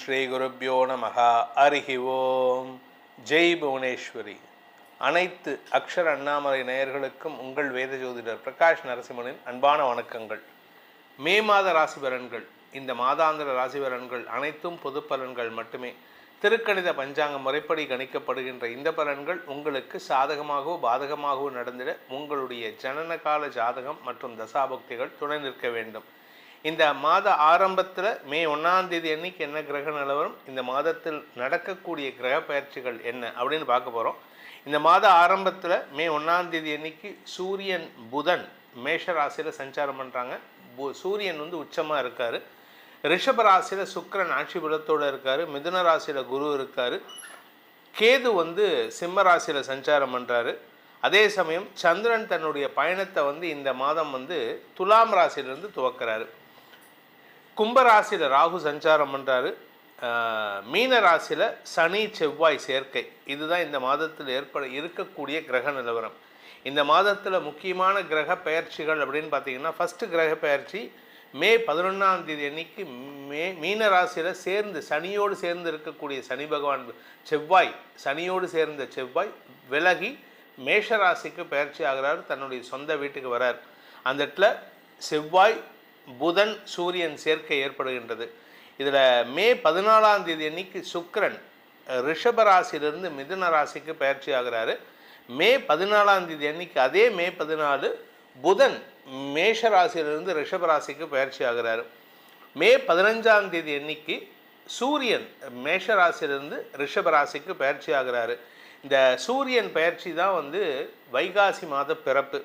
ஸ்ரீ குருப்யோ நமஹ. ஹரிஹி ஓம். ஜெய் புவனேஸ்வரி. அனைத்து அக்ஷர அண்ணாமலை நேயர்களுக்கும் உங்கள் வேத ஜோதிடர் பிரகாஷ் நரசிம்மனின் அன்பான வணக்கங்கள். மே மாத ராசி பலன்கள். இந்த மாதாந்திர ராசி பலன்கள் அனைத்தும் பொது பலன்கள் மட்டுமே. திருக்கணித பஞ்சாங்க முறைப்படி கணிக்கப்படுகின்ற இந்த பலன்கள் உங்களுக்கு சாதகமாகவோ பாதகமாகவோ நடந்திட உங்களுடைய ஜனனகால ஜாதகம் மற்றும் தசாபக்திகள் துணை நிற்க வேண்டும். இந்த மாத ஆரம்பத்தில் மே 1ஆம் தேதி அன்னைக்கு என்ன கிரக நிலவரம், இந்த மாதத்தில் நடக்கக்கூடிய கிரக பயிற்சிகள் என்ன அப்படின்னு பார்க்க போகிறோம். இந்த மாத ஆரம்பத்தில் மே 1ஆம் தேதி அன்னைக்கு சூரியன் புதன் மேஷ ராசியில் சஞ்சாரம் பண்ணுறாங்க. சூரியன் உச்சமாக இருக்கார். ரிஷப ராசியில் சுக்கிரன் ஆட்சி பலத்தோடு இருக்கார். மிதுன ராசியில் குரு இருக்கார். கேது சிம்ம ராசியில் சஞ்சாரம் பண்ணுறாரு. அதே சமயம் சந்திரன் தன்னுடைய பயணத்தை இந்த மாதம் துலாம் ராசியிலிருந்து துவக்கிறாரு. கும்பராசியில் ராகு சஞ்சாரம் பண்ணுறாரு. மீன ராசியில் சனி செவ்வாய் சேர்க்கை. இதுதான் இந்த மாதத்தில் இருக்கக்கூடிய கிரக நிலவரம். இந்த மாதத்தில் முக்கியமான கிரக பெயர்ச்சிகள் அப்படின்னு பார்த்தீங்கன்னா, ஃபஸ்ட்டு கிரக பெயர்ச்சி மே 11ஆம் தேதி அன்னைக்கு மீன ராசியில் சனியோடு சேர்ந்து இருக்கக்கூடிய சனி பகவான் சனியோடு சேர்ந்த செவ்வாய் விலகி மேஷ ராசிக்கு பயிற்சி ஆகிறார். தன்னுடைய சொந்த வீட்டுக்கு வரார். அந்த இடத்துல செவ்வாய் புதன் சூரியன் சேர்க்கை ஏற்படுகின்றது. இதில் மே 14ஆம் தேதி அன்னைக்கு சுக்கிரன் ரிஷப ராசியிலிருந்து மிதுன ராசிக்கு பயிற்சி ஆகிறாரு. மே 14ஆம் தேதி அன்னைக்கு அதே மே 14 புதன் மேஷ ராசியிலிருந்து ரிஷப ராசிக்கு பயிற்சி ஆகிறாரு. மே 15ஆம் தேதி அன்னைக்கு சூரியன் மேஷ ராசியிலிருந்து ரிஷப ராசிக்கு பயிற்சி ஆகிறாரு. இந்த சூரியன் பயிற்சி தான் வைகாசி மாத பிறப்பு.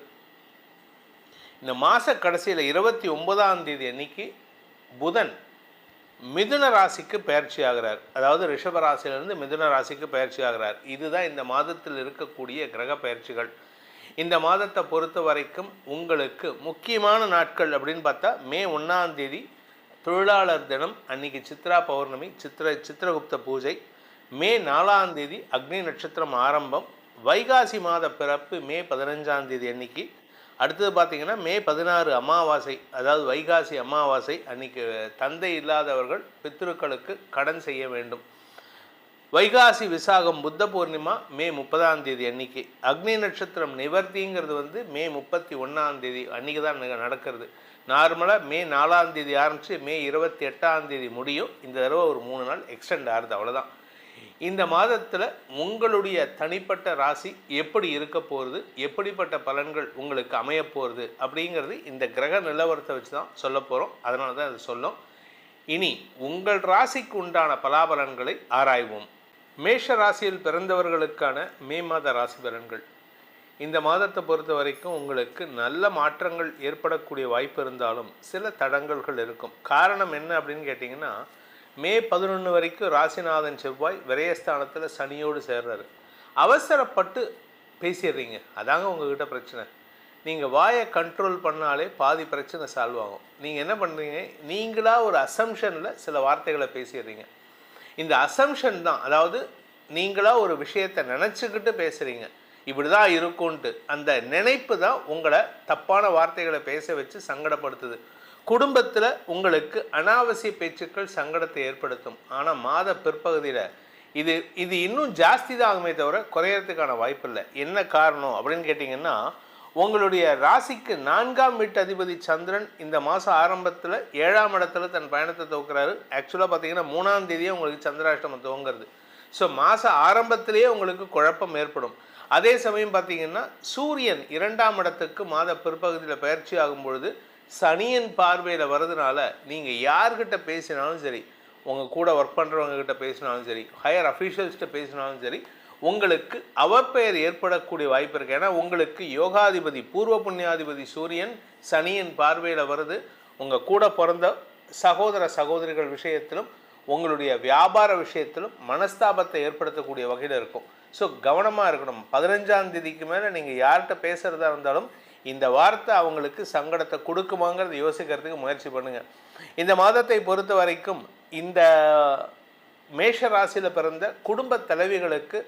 இந்த மாத கடைசியில் 29ஆம் தேதி அன்னைக்கு புதன் மிதுன ராசிக்கு பயிற்சி ஆகிறார். அதாவது ரிஷப ராசியிலிருந்து மிதுன ராசிக்கு பயிற்சி ஆகிறார். இதுதான் இந்த மாதத்தில் இருக்கக்கூடிய கிரக பயிற்சிகள். இந்த மாதத்தை பொறுத்த வரைக்கும் உங்களுக்கு முக்கியமான நாட்கள் அப்படின்னு பார்த்தா, மே 1ஆம் தேதி தொழிலாளர் தினம், அன்னைக்கு சித்ரா பௌர்ணமி, சித்திரகுப்த பூஜை. மே 4ஆம் தேதி அக்னி நட்சத்திரம் ஆரம்பம். வைகாசி மாத பிறப்பு மே 15ஆம் தேதி அன்னைக்கு. அடுத்தது பார்த்திங்கன்னா மே 16 அமாவாசை, அதாவது வைகாசி அமாவாசை. அன்றைக்கி தந்தை இல்லாதவர்கள் பித்ருக்களுக்கு கடன் செய்ய வேண்டும். வைகாசி விசாகம் புத்த பூர்ணிமா மே 30ஆம் தேதி அன்னைக்கு. அக்னி நட்சத்திரம் நிவர்த்திங்கிறது மே 31ஆம் தேதி அன்றைக்கி தான் நடக்கிறது. நார்மலாக மே 4ஆம் தேதி ஆரம்பித்து மே 28ஆம் தேதி முடியும். இந்த தடவை ஒரு 3 நாள் எக்ஸ்டெண்ட் ஆகுது, அவ்வளோதான். இந்த மாதத்தில் உங்களுடைய தனிப்பட்ட ராசி எப்படி இருக்க போகிறது, எப்படிப்பட்ட பலன்கள் உங்களுக்கு அமைய போகிறது அப்படிங்கிறது இந்த கிரக நிலவரத்தை வச்சு தான் சொல்ல போகிறோம். அதனால தான் அது சொல்லும். இனி உங்கள் ராசிக்கு உண்டான பலாபலன்களை ஆராய்வோம். மேஷ ராசியில் பிறந்தவர்களுக்கான மே மாத ராசி பலன்கள். இந்த மாதத்தை பொறுத்த வரைக்கும் உங்களுக்கு நல்ல மாற்றங்கள் ஏற்படக்கூடிய வாய்ப்பு இருந்தாலும் சில தடங்கல்கள் இருக்கும். காரணம் என்ன அப்படின்னு கேட்டிங்கன்னா, மே 11 வரைக்கும் ராசிநாதன் செவ்வாய் விரயஸ்தானத்தில் சனியோடு சேர்றாரு. அவசரப்பட்டு பேசிடுறீங்க, அதாங்க உங்ககிட்ட பிரச்சனை. நீங்கள் வாயை கண்ட்ரோல் பண்ணாலே பாதி பிரச்சனை சால்வ் ஆகும். நீங்கள் என்ன பண்ணுறீங்க, நீங்களாக ஒரு அசம்ஷனில் சில வார்த்தைகளை பேசிடுறீங்க. இந்த அசம்ஷன் தான், அதாவது நீங்களாக ஒரு விஷயத்தை நினச்சிக்கிட்டு பேசுகிறீங்க, இப்படி தான் இருக்கும்ன்ட்டு. அந்த நினைப்பு தான் உங்களை தப்பான வார்த்தைகளை பேச வச்சு சங்கடப்படுத்துது. குடும்பத்தில் உங்களுக்கு அனாவசிய பேச்சுக்கள் சங்கடத்தை ஏற்படுத்தும். ஆனால் மாத பிற்பகுதியில் இது இன்னும் ஜாஸ்தி தான் ஆகுமே தவிர குறையறதுக்கான வாய்ப்பு இல்லை. என்ன காரணம் அப்படின்னு கேட்டிங்கன்னா, உங்களுடைய ராசிக்கு 4ஆம் வீட்டு அதிபதி சந்திரன் இந்த மாதம் ஆரம்பத்தில் 7ஆம் இடத்துல தன் பயணத்தை துவக்கிறாரு. ஆக்சுவலாக பார்த்தீங்கன்னா 3ஆம் தேதியே உங்களுக்கு சந்திராஷ்டமம் துவங்கிறது. ஸோ மாத ஆரம்பத்திலேயே உங்களுக்கு குழப்பம் ஏற்படும். அதே சமயம் பார்த்தீங்கன்னா சூரியன் 2ஆம் இடத்துக்கு மாத பிற்பகுதியில் பயிற்சி ஆகும் பொழுது சனியின் பார்வையில் வர்றதுனால நீங்கள் யார்கிட்ட பேசினாலும் சரி, உங்கள் கூட ஒர்க் பண்ணுறவங்ககிட்ட பேசினாலும் சரி, ஹையர் அஃபீஷியல்ஸ்கிட்ட பேசினாலும் சரி, உங்களுக்கு அவப்பெயர் ஏற்படக்கூடிய வாய்ப்பு இருக்குது. ஏன்னா உங்களுக்கு யோகாதிபதி பூர்வ புண்ணியாதிபதி சூரியன் சனியின் பார்வையில் வருது. உங்கள் கூட பிறந்த சகோதர சகோதரிகள் விஷயத்திலும் உங்களுடைய வியாபார விஷயத்திலும் மனஸ்தாபத்தை ஏற்படுத்தக்கூடிய வகையில் இருக்கும். ஸோ கவனமாக இருக்கணும். 15ஆம் தேதிக்கு மேலே நீங்கள் யார்கிட்ட பேசுகிறதா இருந்தாலும் இந்த வார்த்தை அவங்களுக்கு சங்கடத்தை கொடுக்குமாங்கிறத யோசிக்கிறதுக்கு முயற்சி பண்ணுங்கள். இந்த மாதத்தை பொறுத்த வரைக்கும் இந்த மேஷ ராசியில் பிறந்த குடும்ப தலைவிகளுக்கு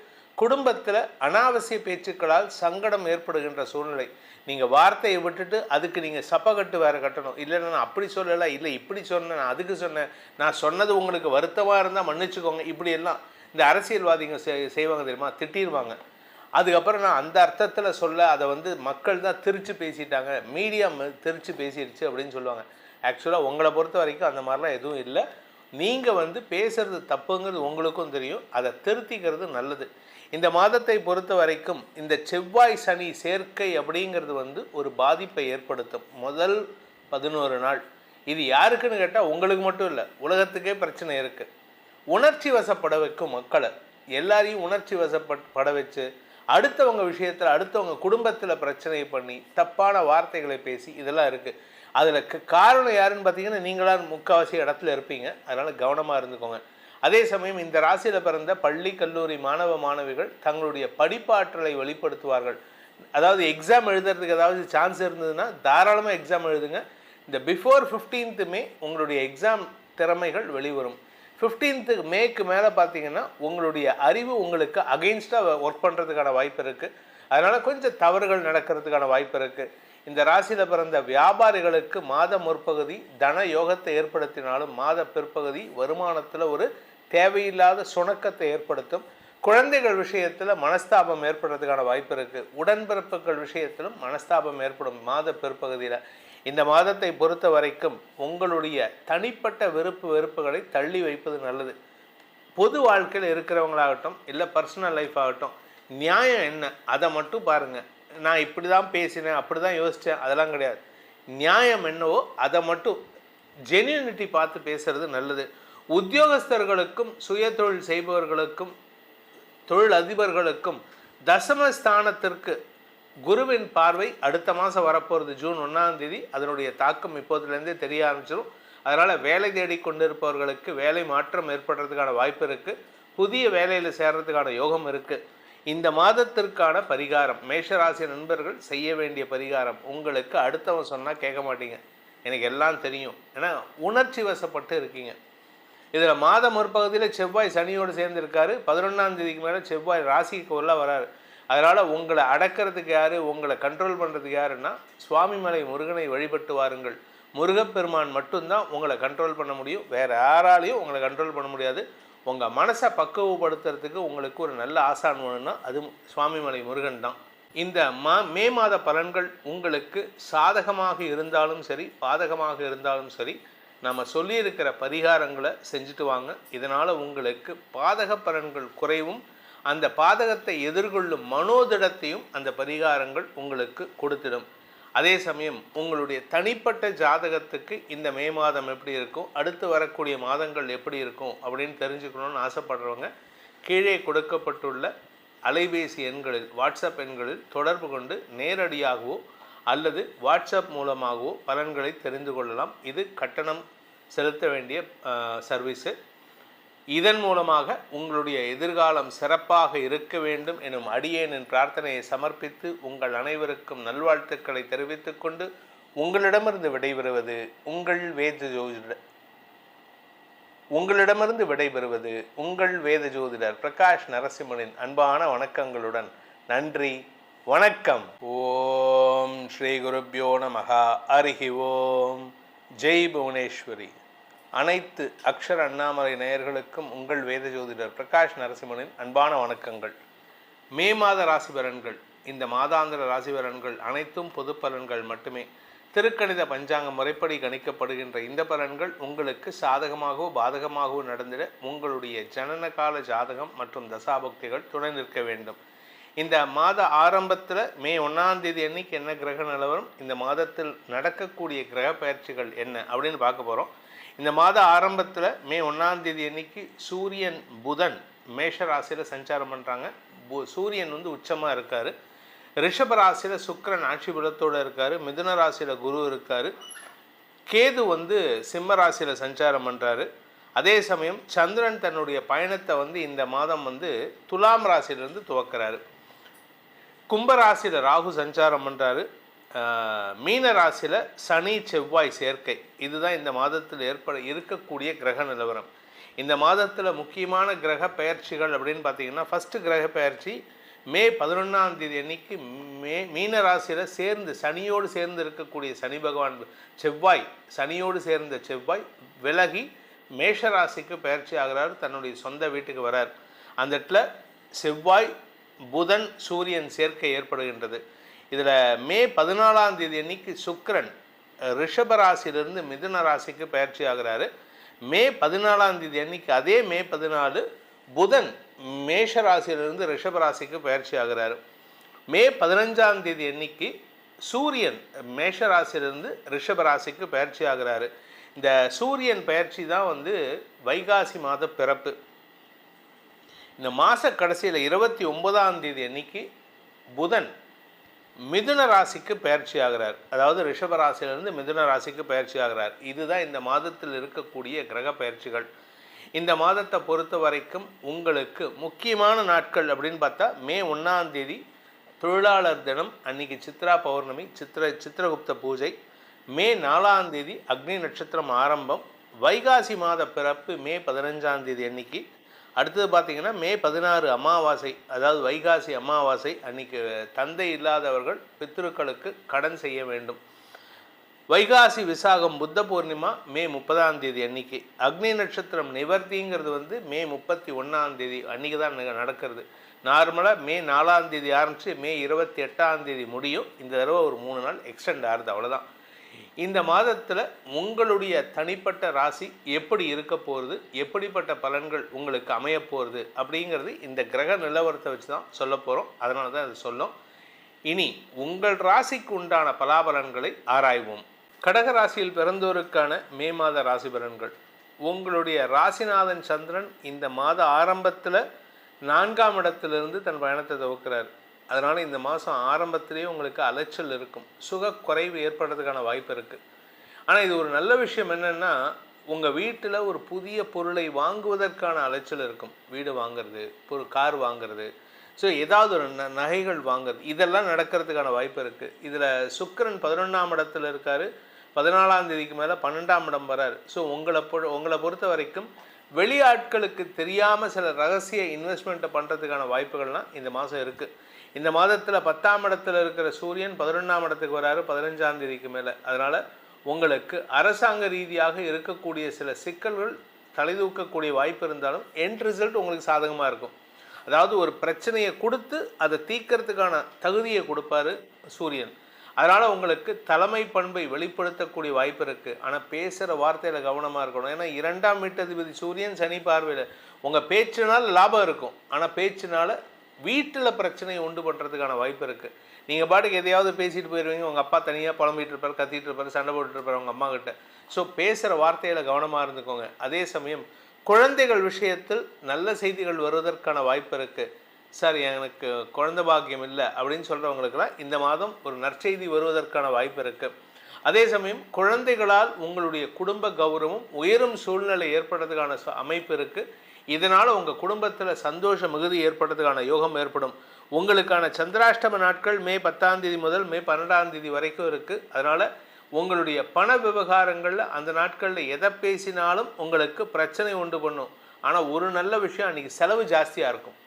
குடும்பத்தில் அனாவசிய பேச்சுக்களால் சங்கடம் ஏற்படுகின்ற சூழ்நிலை. நீங்கள் வார்த்தையை விட்டுட்டு அதுக்கு நீங்கள் சப்பக்கட்டு வேறு கட்டணும். இல்லைன்னா நான் அப்படி சொல்லலை, இல்லை இப்படி சொன்னேன், நான் அதுக்கு சொன்னேன், நான் சொன்னது உங்களுக்கு வருத்தமாக இருந்தால் மன்னிச்சுக்கோங்க, இப்படியெல்லாம் இந்த அரசியல்வாதிங்க செய்வாங்க தெரியுமா, திட்டிடுவாங்க. அதுக்கப்புறம் நான் அந்த அர்த்தத்தில் சொல்ல அதை மக்கள் தான் திரிச்சு பேசிட்டாங்க, மீடியா திரிச்சு பேசிடுச்சு அப்படின்னு சொல்லுவாங்க. ஆக்சுவலாக உங்களை பொறுத்த வரைக்கும் அந்த மாதிரிலாம் எதுவும் இல்லை. நீங்கள் பேசுகிறது தப்புங்கிறது உங்களுக்கும் தெரியும், அதை திருத்திக்கிறது நல்லது. இந்த மாதத்தை பொறுத்த வரைக்கும் இந்த செவ்வாய் சனி சேர்க்கை அப்படிங்கிறது ஒரு பாதிப்பை ஏற்படுத்தும். முதல் 11 நாள் இது யாருக்குன்னு கேட்டால் உங்களுக்கு மட்டும் இல்லை, உலகத்துக்கே பிரச்சனை இருக்குது. உணர்ச்சி வசப்பட வைக்கும் மக்களை, எல்லாரையும் உணர்ச்சி வசப்பட வச்சு அடுத்தவங்க விஷயத்தில் அடுத்தவங்க குடும்பத்தில் பிரச்சனை பண்ணி தப்பான வார்த்தைகளை பேசி இதெல்லாம் இருக்குது. அதில் காரணம் யாருன்னு பார்த்தீங்கன்னா நீங்களாம் முக்கால்வாசி இடத்துல இருப்பீங்க. அதனால் கவனமாக இருந்துக்கோங்க. அதே சமயம் இந்த ராசியில் பிறந்த பள்ளி கல்லூரி மாணவ மாணவிகள் தங்களுடைய படிப்பாற்றலை வெளிப்படுத்துவார்கள். அதாவது எக்ஸாம் எழுதுறதுக்கு ஏதாவது சான்ஸ் இருந்ததுன்னா தாராளமாக எக்ஸாம் எழுதுங்க. இந்த பிஃபோர் 15th மே உங்களுடைய எக்ஸாம் திறமைகள் வெளிவரும். 15th மேக்கு மேலே பார்த்தீங்கன்னா உங்களுடைய அறிவு உங்களுக்கு அகெயின்ஸ்டாக ஒர்க் பண்ணுறதுக்கான வாய்ப்பு இருக்குது. அதனால் கொஞ்சம் தவறுகள் நடக்கிறதுக்கான வாய்ப்பு இருக்குது. இந்த ராசியில் பிறந்த வியாபாரிகளுக்கு மாத முற்பகுதி தன யோகத்தை ஏற்படுத்தினாலும் மாத பிற்பகுதி வருமானத்தில் ஒரு தேவையில்லாத சுணக்கத்தை ஏற்படுத்தும். குழந்தைகள் விஷயத்தில் மனஸ்தாபம் ஏற்படுறதுக்கான வாய்ப்பு இருக்குது. உடன்பிறப்புகள் விஷயத்திலும் மனஸ்தாபம் ஏற்படும் மாத பிற்பகுதியில். இந்த மாதத்தை பொறுத்த வரைக்கும் உங்களுடைய தனிப்பட்ட வெறுப்புகளை தள்ளி வைப்பது நல்லது. பொது வாழ்க்கையில் இருக்கிறவங்களாகட்டும் இல்லை பர்சனல் லைஃப் ஆகட்டும், நியாயம் என்ன அதை மட்டும் பாருங்கள். நான் இப்படி தான் பேசினேன், அப்படி தான் யோசித்தேன், அதெல்லாம் கிடையாது. நியாயம் என்னவோ அதை மட்டும் ஜென்யூனிட்டி பார்த்து பேசுறது நல்லது. உத்தியோகஸ்தர்களுக்கும் சுய தொழில் செய்பவர்களுக்கும் தொழில் அதிபர்களுக்கும் தசமஸ்தானத்திற்கு குருவின் பார்வை அடுத்த மாதம் வரப்போகிறது, ஜூன் 1ஆம் தேதி. அதனுடைய தாக்கம் இப்போதுலேருந்தே தெரிய ஆரம்பிச்சிடும். அதனால் வேலை தேடி கொண்டிருப்பவர்களுக்கு வேலை மாற்றம் ஏற்படுறதுக்கான வாய்ப்பு இருக்குது. புதிய வேலையில் சேர்றதுக்கான யோகம் இருக்குது. இந்த மாதத்திற்கான பரிகாரம், மேஷராசி நண்பர்கள் செய்ய வேண்டிய பரிகாரம், உங்களுக்கு அடுத்தவன் சொன்னால் கேட்க மாட்டீங்க, எனக்கு எல்லாம் தெரியும், ஏன்னா உணர்ச்சி வசப்பட்டு இருக்கீங்க. இதில் மாத முற்பகுதியில் செவ்வாய் சனியோடு சேர்ந்துருக்காரு. 11ஆம் தேதிக்கு மேலே செவ்வாய் ராசிக்கு உள்ள வராரு. அதனால் உங்களை அடக்கிறதுக்கு யார், உங்களை கண்ட்ரோல் பண்ணுறதுக்கு யாருன்னா சுவாமிமலை முருகனை வழிபட்டு வாருங்கள். முருகப்பெருமான் மட்டும்தான் உங்களை கண்ட்ரோல் பண்ண முடியும், வேறு யாராலையும் உங்களை கண்ட்ரோல் பண்ண முடியாது. உங்கள் மனசை பக்குவப்படுத்துறதுக்கு உங்களுக்கு ஒரு நல்ல ஆசான் வேணும்னா அது சுவாமிமலை முருகன் தான். இந்த மே மாத பலன்கள் உங்களுக்கு சாதகமாக இருந்தாலும் சரி பாதகமாக இருந்தாலும் சரி நம்ம சொல்லியிருக்கிற பரிகாரங்களை செஞ்சுட்டு வாங்க. இதனால் உங்களுக்கு பாதக பலன்கள் குறைவும் அந்த பாதகத்தை எதிர்கொள்ளும் மனோதிடத்தையும் அந்த பரிகாரங்கள் உங்களுக்கு கொடுத்திடும். அதே சமயம் உங்களுடைய தனிப்பட்ட ஜாதகத்துக்கு இந்த மே மாதம் எப்படி இருக்கும், அடுத்து வரக்கூடிய மாதங்கள் எப்படி இருக்கும் அப்படின்னு தெரிஞ்சுக்கணும்னு ஆசைப்படுறவங்க கீழே கொடுக்கப்பட்டுள்ள அலைபேசி எண்களில் வாட்ஸ்அப் எண்களில் தொடர்பு கொண்டு நேரடியாகவோ அல்லது வாட்ஸ்அப் மூலமாகவோ பலன்களை தெரிந்து கொள்ளலாம். இது கட்டணம் செலுத்த வேண்டிய சர்வீஸு. இதன் மூலமாக உங்களுடைய எதிர்காலம் சிறப்பாக இருக்க வேண்டும் எனும் அடியேனின் பிரார்த்தனையை சமர்ப்பித்து உங்கள் அனைவருக்கும் நல்வாழ்த்துக்களை தெரிவித்துக் கொண்டு உங்களிடமிருந்து விடைபெறுவது உங்கள் வேத ஜோதிடர் பிரகாஷ் நரசிம்மனின் அன்பான வணக்கங்களுடன். நன்றி, வணக்கம். ஓம் ஸ்ரீ குருப்யோ நமஹ. ஹரிஹி ஓம். ஜெய் புவனேஸ்வரி. அனைத்து அக்ஷர அண்ணாமலை நேயர்களுக்கும் உங்கள் வேத ஜோதிடர் பிரகாஷ் நரசிம்மனின் அன்பான வணக்கங்கள். மே மாத ராசி பலன்கள், இந்த மாதாந்திர ராசி பலன்கள் அனைத்தும் பொது பலன்கள் மட்டுமே. திருக்கணித பஞ்சாங்க முறைப்படி கணிக்கப்படுகின்ற இந்த பலன்கள் உங்களுக்கு சாதகமாகவோ பாதகமாகவோ நடந்திட உங்களுடைய ஜனனகால ஜாதகம் மற்றும் தசாபக்திகள் துணை நிற்க வேண்டும். இந்த மாத ஆரம்பத்தில் மே 1ஆம் தேதி அன்னைக்கு என்ன கிரக நிலவரம், இந்த மாதத்தில் நடக்கக்கூடிய கிரக பயிற்சிகள் என்ன அப்படின்னு பார்க்க போகிறோம். இந்த மாத ஆரம்பத்தில் மே 1ஆம் தேதி அன்னைக்கு சூரியன் புதன் மேஷ ராசியில் சஞ்சாரம் பண்ணுறாங்க. சூரியன் உச்சமாக இருக்கார். ரிஷப ராசியில் சுக்கிரன் ஆட்சி பலத்தோடு இருக்கார். மிதுன ராசியில் குரு இருக்கார். கேது சிம்ம ராசியில் சஞ்சாரம் பண்ணுறாரு. அதே சமயம் சந்திரன் தன்னுடைய பயணத்தை இந்த மாதம் துலாம் ராசியிலிருந்து துவக்கிறாரு. கும்பராசியில் ராகு சஞ்சாரம் பண்ணுறாரு. மீன ராசியில் சனி செவ்வாய் சேர்க்கை, இதுதான் இந்த மாதத்தில் இருக்கக்கூடிய கிரக நிலவரம். இந்த மாதத்தில் முக்கியமான கிரக பெயர்ச்சிகள் அப்படின்னு பார்த்தீங்கன்னா, ஃபஸ்ட்டு கிரக பெயர்ச்சி மே 11ஆம் தேதி அன்னைக்கு மீன ராசியில் சேர்ந்து சனியோடு சேர்ந்து இருக்கக்கூடிய சனி பகவான் சனியோடு சேர்ந்த செவ்வாய் விலகி மேஷ ராசிக்கு பெயர்ச்சி ஆகிறார், தன்னுடைய சொந்த வீட்டுக்கு வரார். அந்த இடத்துல செவ்வாய் புதன் சூரியன் சேர்க்கை ஏற்படுகின்றது. இதில் மே 14ஆம் தேதி அன்னைக்கு சுக்கிரன் ரிஷப ராசியிலிருந்து மிதுன ராசிக்கு பயிற்சி ஆகிறாரு. மே 14ஆம் தேதி அன்னைக்கு அதே மே 14 புதன் மேஷ ராசியிலிருந்து ரிஷப ராசிக்கு பயிற்சி ஆகிறாரு. மே 15ஆம் தேதி அன்னைக்கு சூரியன் மேஷ ராசியிலிருந்து ரிஷப ராசிக்கு பயிற்சி ஆகிறாரு. இந்த சூரியன் பயிற்சி தான் வைகாசி மாத பிறப்பு. இந்த மாத கடைசியில் 29ஆம் தேதி அன்னைக்கு புதன் மிதுன ராசிக்கு பயிற்சி ஆகிறார். அதாவது ரிஷப ராசியிலிருந்து மிதுன ராசிக்கு பயிற்சி ஆகிறார். இதுதான் இந்த மாதத்தில் இருக்கக்கூடிய கிரக பயிற்சிகள். இந்த மாதத்தை பொறுத்த வரைக்கும் உங்களுக்கு முக்கியமான நாட்கள் அப்படின்னு பார்த்தா மே 1ஆம் தேதி தொழிலாளர் தினம், அன்னைக்கு சித்ரா பௌர்ணமி, சித்திரகுப்த பூஜை. மே 4ஆம் தேதி அக்னி நட்சத்திரம் ஆரம்பம். வைகாசி மாத பிறப்பு மே 15ஆம் தேதி அன்னைக்கு. அடுத்தது பார்த்திங்கன்னா மே 16 அமாவாசை, அதாவது வைகாசி அமாவாசை அன்னைக்கு தந்தை இல்லாதவர்கள் பித்ருக்களுக்கு கடன் செய்ய வேண்டும். வைகாசி விசாகம் புத்த பூர்ணிமா மே 30ஆம் தேதி அன்னைக்கு. அக்னி நட்சத்திரம் நிவர்த்திங்கிறது மே 31ஆம் தேதி அன்றைக்கி தான் நடக்கிறது. நார்மலாக மே 4ஆம் தேதி ஆரம்பித்து மே 28ஆம் தேதி முடியும். இந்த தடவை ஒரு 3 நாள் எக்ஸ்டெண்ட் ஆகுது, அவ்வளோதான். இந்த மாதத்தில் உங்களுடைய தனிப்பட்ட ராசி எப்படி இருக்க போகிறது, எப்படிப்பட்ட பலன்கள் உங்களுக்கு அமைய போகிறது அப்படிங்கிறது இந்த கிரக நிலவரத்தை வச்சு தான் சொல்ல போகிறோம். அதனால தான் அது சொல்லும். இனி உங்கள் ராசிக்கு உண்டான பலாபலன்களை ஆராய்வோம். கடக ராசியில் பிறந்தோருக்கான மே மாத ராசி பலன்கள். உங்களுடைய ராசிநாதன் சந்திரன் இந்த மாத ஆரம்பத்தில் 4ஆம் இடத்திலிருந்து தன் பயணத்தை துவக்கிறார். அதனால் இந்த மாதம் ஆரம்பத்திலேயே உங்களுக்கு அலைச்சல் இருக்கும், சுகக்குறைவு ஏற்படுறதுக்கான வாய்ப்பு இருக்குது. ஆனால் இது ஒரு நல்ல விஷயம் என்னென்னா, உங்கள் வீட்டில் ஒரு புதிய பொருளை வாங்குவதற்கான அலைச்சல் இருக்கும். வீடு வாங்கிறது, ஒரு கார் வாங்கிறது, ஸோ ஏதாவது ஒரு நகைகள் வாங்கிறது, இதெல்லாம் நடக்கிறதுக்கான வாய்ப்பு இருக்குது. இதில் சுக்கிரன் 11ஆம் இடத்துல இருக்கார். 14ஆம் தேதிக்கு மேலே 12ஆம் இடம் வரார். ஸோ உங்களை பொறுத்த வரைக்கும் வெளியாட்களுக்கு தெரியாமல் சில ரகசிய இன்வெஸ்ட்மெண்ட்டை பண்ணுறதுக்கான வாய்ப்புகள்லாம் இந்த மாதம் இருக்குது. இந்த மாதத்தில் 10ஆம் இடத்துல இருக்கிற சூரியன் 11ஆம் இடத்துக்கு வராரு 15ஆம் தேதிக்கு மேலே. அதனால் உங்களுக்கு அரசாங்க ரீதியாக இருக்கக்கூடிய சில சிக்கல்கள் தலைதூக்கக்கூடிய வாய்ப்பு இருந்தாலும் எண்ட் ரிசல்ட் உங்களுக்கு சாதகமாக இருக்கும். அதாவது ஒரு பிரச்சனையை கொடுத்து அதை தீர்க்கறதுக்கான தகுதியை கொடுப்பாரு சூரியன். அதனால் உங்களுக்கு தலைமை பண்பை வெளிப்படுத்தக்கூடிய வாய்ப்பு இருக்குது. ஆனால் பேசுகிற வார்த்தையில் கவனமாக இருக்கணும். ஏன்னா 2ஆம் வீட்டதிபதி சூரியன் சனி பார்வையில். உங்கள் பேச்சினால் லாபம் இருக்கும், ஆனால் பேச்சினால் வீட்டில் பிரச்சனையை உண்டு பண்ணுறதுக்கான வாய்ப்பு இருக்குது. நீங்கள் பாட்டுக்கு எதையாவது பேசிட்டு போயிடுவீங்க, உங்கள் அப்பா தனியாக புலம்பிகிட்டு இருப்பார், கத்திட்டு இருப்பார், சண்டை போட்டுட்டு இருப்பார் உங்கள் அம்மா கிட்ட. ஸோ பேசுகிற வார்த்தையில் கவனமாக இருந்துக்கோங்க. அதே சமயம் குழந்தைகள் விஷயத்தில் நல்ல செய்திகள் வருவதற்கான வாய்ப்பு இருக்குது. சார் எனக்கு குழந்தை பாக்கியம் இல்லை அப்படின்னு சொல்கிறவங்களுக்கெல்லாம் இந்த மாதம் ஒரு நற்செய்தி வருவதற்கான வாய்ப்பு இருக்குது. அதே சமயம் குழந்தைகளால் உங்களுடைய குடும்ப கௌரவம் உயரும் சூழ்நிலை ஏற்படுறதுக்கான அமைப்பு இருக்குது. இதனால் உங்கள் குடும்பத்தில் சந்தோஷ மிகுதி ஏற்படுறதுக்கான யோகம் ஏற்படும். உங்களுக்கான சந்திராஷ்டம நாட்கள் மே 10ஆம் தேதி முதல் மே 12ஆம் தேதி வரைக்கும் இருக்குது. அதனால் உங்களுடைய பண விவகாரங்களில் அந்த நாட்களில் எதை பேசினாலும் உங்களுக்கு பிரச்சனை உண்டு பண்ணும். ஆனால் ஒரு நல்ல விஷயம், அன்றைக்கி செலவு ஜாஸ்தியாக இருக்கும்.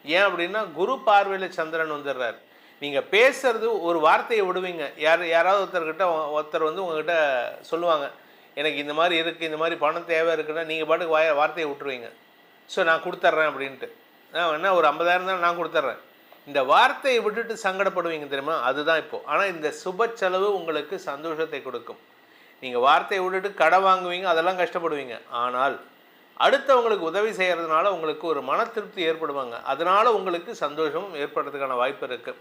ஏன் அப்படின்னா குரு பார்வையில் சந்திரன் வந்துடுறார். நீங்கள் பேசுறது ஒரு வார்த்தையை விடுவீங்க. யாராவது ஒருத்தர் உங்ககிட்ட சொல்லுவாங்க, எனக்கு இந்த மாதிரி இருக்குது, இந்த மாதிரி பணம் தேவை இருக்குன்னா நீங்கள் பாட்டுக்கு வார்த்தையை விட்டுருவீங்க. ஸோ நான் கொடுத்துட்றேன் அப்படின்ட்டு. என்ன ஒரு 50,000 தான் நான் கொடுத்துட்றேன். இந்த வார்த்தையை விட்டுட்டு சங்கடப்படுவீங்க தெரியுமா, அதுதான் இப்போது. ஆனால் இந்த சுப செலவு உங்களுக்கு சந்தோஷத்தை கொடுக்கும். நீங்கள் வார்த்தையை விட்டுட்டு கடை வாங்குவீங்க, அதெல்லாம் கஷ்டப்படுவீங்க. ஆனால் அடுத்தவங்களுக்கு உதவி செய்கிறதுனால உங்களுக்கு ஒரு மன திருப்தி ஏற்படுவாங்க. அதனால் உங்களுக்கு சந்தோஷமும் ஏற்படுறதுக்கான வாய்ப்பு இருக்குது.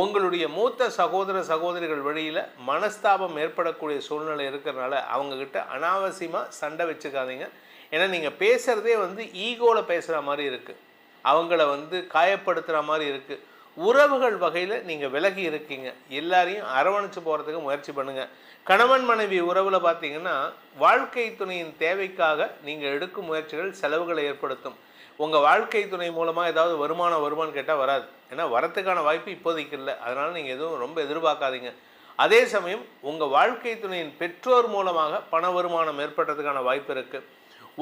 உங்களுடைய மூத்த சகோதரிகள் வழியில் மனஸ்தாபம் ஏற்படக்கூடிய சூழ்நிலை இருக்கிறதுனால அவங்கக்கிட்ட அனாவசியமாக சண்டை வச்சுக்காதீங்க. ஏன்னா நீங்கள் பேசுகிறதே ஈகோவில் பேசுகிற மாதிரி இருக்குது, அவங்கள காயப்படுத்துகிற மாதிரி இருக்குது. உறவுகள் வகையில் நீங்கள் விலகி இருக்கீங்க. எல்லாரையும் அரவணைச்சு போகிறதுக்கு முயற்சி பண்ணுங்கள். கணவன் மனைவி உறவில் பார்த்தீங்கன்னா வாழ்க்கை துணையின் தேவைக்காக நீங்கள் எடுக்கும் முயற்சிகள் செலவுகளை ஏற்படுத்தும். உங்கள் வாழ்க்கை துணை மூலமாக ஏதாவது வருமானம் கேட்டால் வராது. ஏன்னா வரத்துக்கான வாய்ப்பு இப்போதைக்கு இல்லை. அதனால் நீங்கள் எதுவும் ரொம்ப எதிர்பார்க்காதீங்க. அதே சமயம் உங்கள் வாழ்க்கை துணையின் பெற்றோர் மூலமாக பண வருமானம் ஏற்படுறதுக்கான வாய்ப்பு இருக்குது.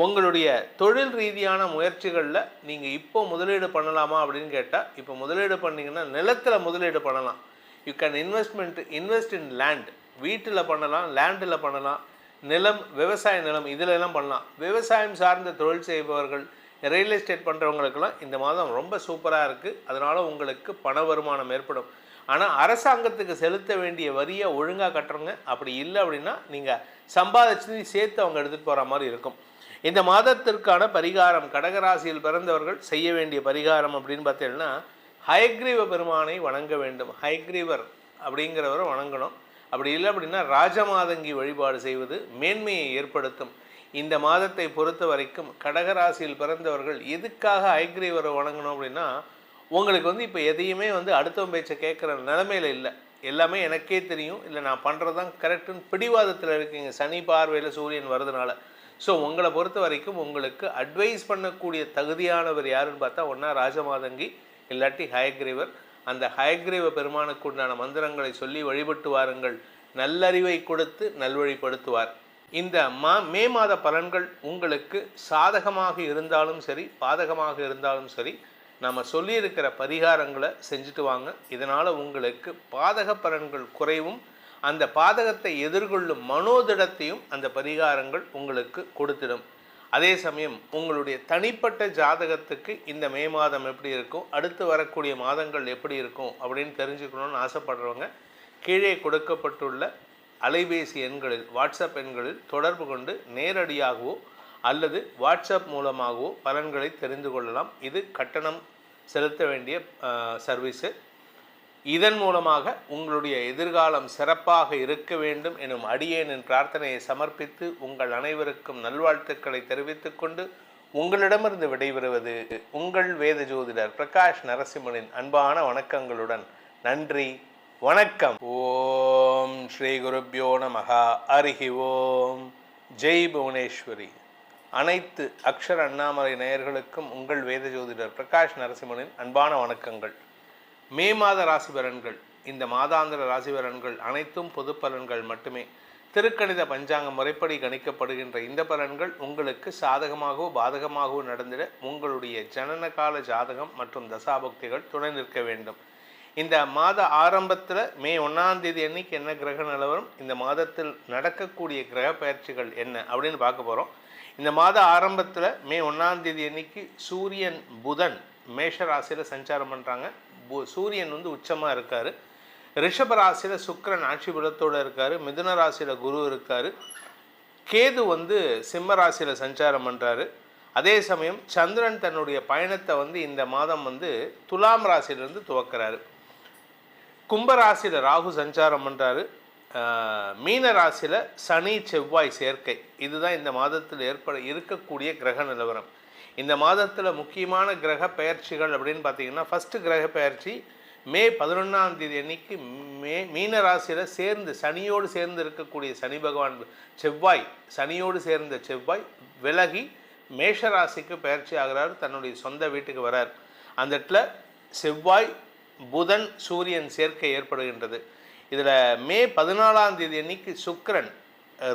உங்களுடைய தொழில் ரீதியான முயற்சிகளில் நீங்கள் இப்போ முதலீடு பண்ணலாமா அப்படின்னு கேட்டால், இப்போ முதலீடு பண்ணிங்கன்னா நிலத்தில் முதலீடு பண்ணலாம். You can invest in land. வீட்டில் பண்ணலாம், லேண்டில் பண்ணலாம், நிலம், விவசாய நிலம் இதிலெல்லாம் பண்ணலாம். விவசாயம் சார்ந்த தொழில் செய்பவர்கள், ரியல் எஸ்டேட் பண்ணுறவங்களுக்கெல்லாம் இந்த மாதம் ரொம்ப சூப்பராக இருக்குது. அதனால் உங்களுக்கு பண வருமானம் ஏற்படும். ஆனால் அரசாங்கத்துக்கு செலுத்த வேண்டிய வரியை ஒழுங்காக கட்டுறவங்க, அப்படி இல்லை அப்படின்னா நீங்கள் சம்பாதிச்சு சேர்த்து அவங்க எடுத்துகிட்டு போகிற மாதிரி இருக்கும். இந்த மாதத்திற்கான பரிகாரம், கடகராசியில் பிறந்தவர்கள் செய்ய வேண்டிய பரிகாரம் அப்படின்னு பார்த்தீங்கன்னா, ஹயக்ரீவ பெருமானை வணங்க வேண்டும். ஹயக்ரீவர் அப்படிங்கிறவரை வணங்கணும். அப்படி இல்லை அப்படின்னா ராஜமாதங்கி வழிபாடு செய்வது மேன்மையை ஏற்படுத்தும். இந்த மாதத்தை பொறுத்த வரைக்கும் கடகராசியில் பிறந்தவர்கள் எதுக்காக ஹயக்ரீவரை வணங்கணும் அப்படின்னா, உங்களுக்கு இப்போ எதையுமே அடுத்தவன் பேச்சை கேட்குற நிலைமையில் இல்லை. எல்லாமே எனக்கே தெரியும், இல்லை நான் பண்ணுறது தான் கரெக்டுன்னு பிடிவாதத்தில் இருக்கீங்க. சனி பார்வையில் சூரியன் வருதுனால. ஸோ உங்களை பொறுத்த வரைக்கும் உங்களுக்கு அட்வைஸ் பண்ணக்கூடிய தகுதியானவர் யாருன்னு பார்த்தா, ஒன்றா ராஜமாதங்கி இல்லாட்டி ஹயக்ரீவர். அந்த ஹயக்ரீவ பெருமானுக்கு உண்டான மந்திரங்களை சொல்லி வழிபட்டு வாருங்கள். நல்லறிவை கொடுத்து நல்வழிப்படுத்துவார். இந்த மே மாத பலன்கள் உங்களுக்கு சாதகமாக இருந்தாலும் சரி, பாதகமாக இருந்தாலும் சரி, நம்ம சொல்லியிருக்கிற பரிகாரங்களை செஞ்சுட்டு வாங்க. இதனால் உங்களுக்கு பாதக பலன்கள் குறைவும், அந்த பாதகத்தை எதிர்கொள்ளும் மனோதிடத்தையும் அந்த பரிகாரங்கள் உங்களுக்கு கொடுத்திடும். அதே சமயம் உங்களுடைய தனிப்பட்ட ஜாதகத்துக்கு இந்த மே மாதம் எப்படி இருக்கும், அடுத்து வரக்கூடிய மாதங்கள் எப்படி இருக்கும் அப்படின்னு தெரிஞ்சுக்கணும்னு ஆசைப்படுறவங்க கீழே கொடுக்கப்பட்டுள்ள அலைபேசி எண்களில், வாட்ஸ்அப் எண்களில் தொடர்பு கொண்டு நேரடியாகவோ அல்லது வாட்ஸ்அப் மூலமாகவோ பலன்களை தெரிந்து கொள்ளலாம். இது கட்டணம் செலுத்த வேண்டிய சர்வீஸு. இதன் மூலமாக உங்களுடைய எதிர்காலம் சிறப்பாக இருக்க வேண்டும் எனும் அடியேனின் பிரார்த்தனையை சமர்ப்பித்து உங்கள் அனைவருக்கும் நல்வாழ்த்துக்களை தெரிவித்துக் கொண்டு உங்களிடமிருந்து விடைபெறுவது உங்கள் வேத ஜோதிடர் பிரகாஷ் நரசிம்மனின் அன்பான வணக்கங்களுடன். நன்றி, வணக்கம். ஓம் ஸ்ரீ குருப்யோ நமஹ. ஹரிஹி ஓம். ஜெய் புவனேஸ்வரி. அனைத்து அக்ஷர அண்ணாமலை நேயர்களுக்கும் உங்கள் வேத ஜோதிடர் பிரகாஷ் நரசிம்மனின் அன்பான வணக்கங்கள். மே மாத ராசி பலன்கள், இந்த மாதாந்திர ராசி பலன்கள் அனைத்தும் பொது பலன்கள் மட்டுமே. திருக்கணித பஞ்சாங்க முறைப்படி கணிக்கப்படுகின்ற இந்த பலன்கள் உங்களுக்கு சாதகமாகவோ பாதகமாகவோ நடந்திட உங்களுடைய ஜனனகால ஜாதகம் மற்றும் தசாபக்திகள் துணை நிற்க வேண்டும். இந்த மாத ஆரம்பத்தில் மே 1ஆம் தேதி அன்னைக்கு என்ன கிரக நிலவரம், இந்த மாதத்தில் நடக்கக்கூடிய கிரக பயிற்சிகள் என்ன அப்படின்னு பார்க்க போகிறோம். இந்த மாத ஆரம்பத்தில் மே 1ஆம் தேதி அன்னைக்கு சூரியன் புதன் மேஷ ராசியில் சஞ்சாரம் பண்ணுறாங்க. சூரியன் உச்சமாக இருக்கார். ரிஷப ராசியில் சுக்கிரன் ஆட்சி பலத்தோடு இருக்கார். மிதுன ராசியில் குரு இருக்கார். கேது சிம்ம ராசியில் சஞ்சாரம் பண்ணுறாரு. அதே சமயம் சந்திரன் தன்னுடைய பயணத்தை இந்த மாதம் துலாம் ராசியிலிருந்து துவக்கிறாரு. கும்பராசியில் ராகு சஞ்சாரம் பண்ணுறாரு. மீன ராசியில் சனி செவ்வாய் சேர்க்கை. இதுதான் இந்த மாதத்தில் இருக்கக்கூடிய கிரக நிலவரம். இந்த மாதத்தில் முக்கியமான கிரக பெயர்ச்சிகள் அப்படின்னு பார்த்தீங்கன்னா, ஃபஸ்ட்டு கிரக பெயர்ச்சி மே 11ஆம் தேதி அன்னைக்கு மீன ராசியில் சனியோடு சேர்ந்து இருக்கக்கூடிய சனி பகவான் செவ்வாய், சனியோடு சேர்ந்த செவ்வாய் விலகி மேஷ ராசிக்கு பெயர்ச்சி ஆகிறார். தன்னுடைய சொந்த வீட்டுக்கு வரார். அந்த இடத்துல செவ்வாய் புதன் சூரியன் சேர்க்கை ஏற்படுகின்றது. இதில் மே 14ஆம் தேதி அன்னைக்கு சுக்கிரன்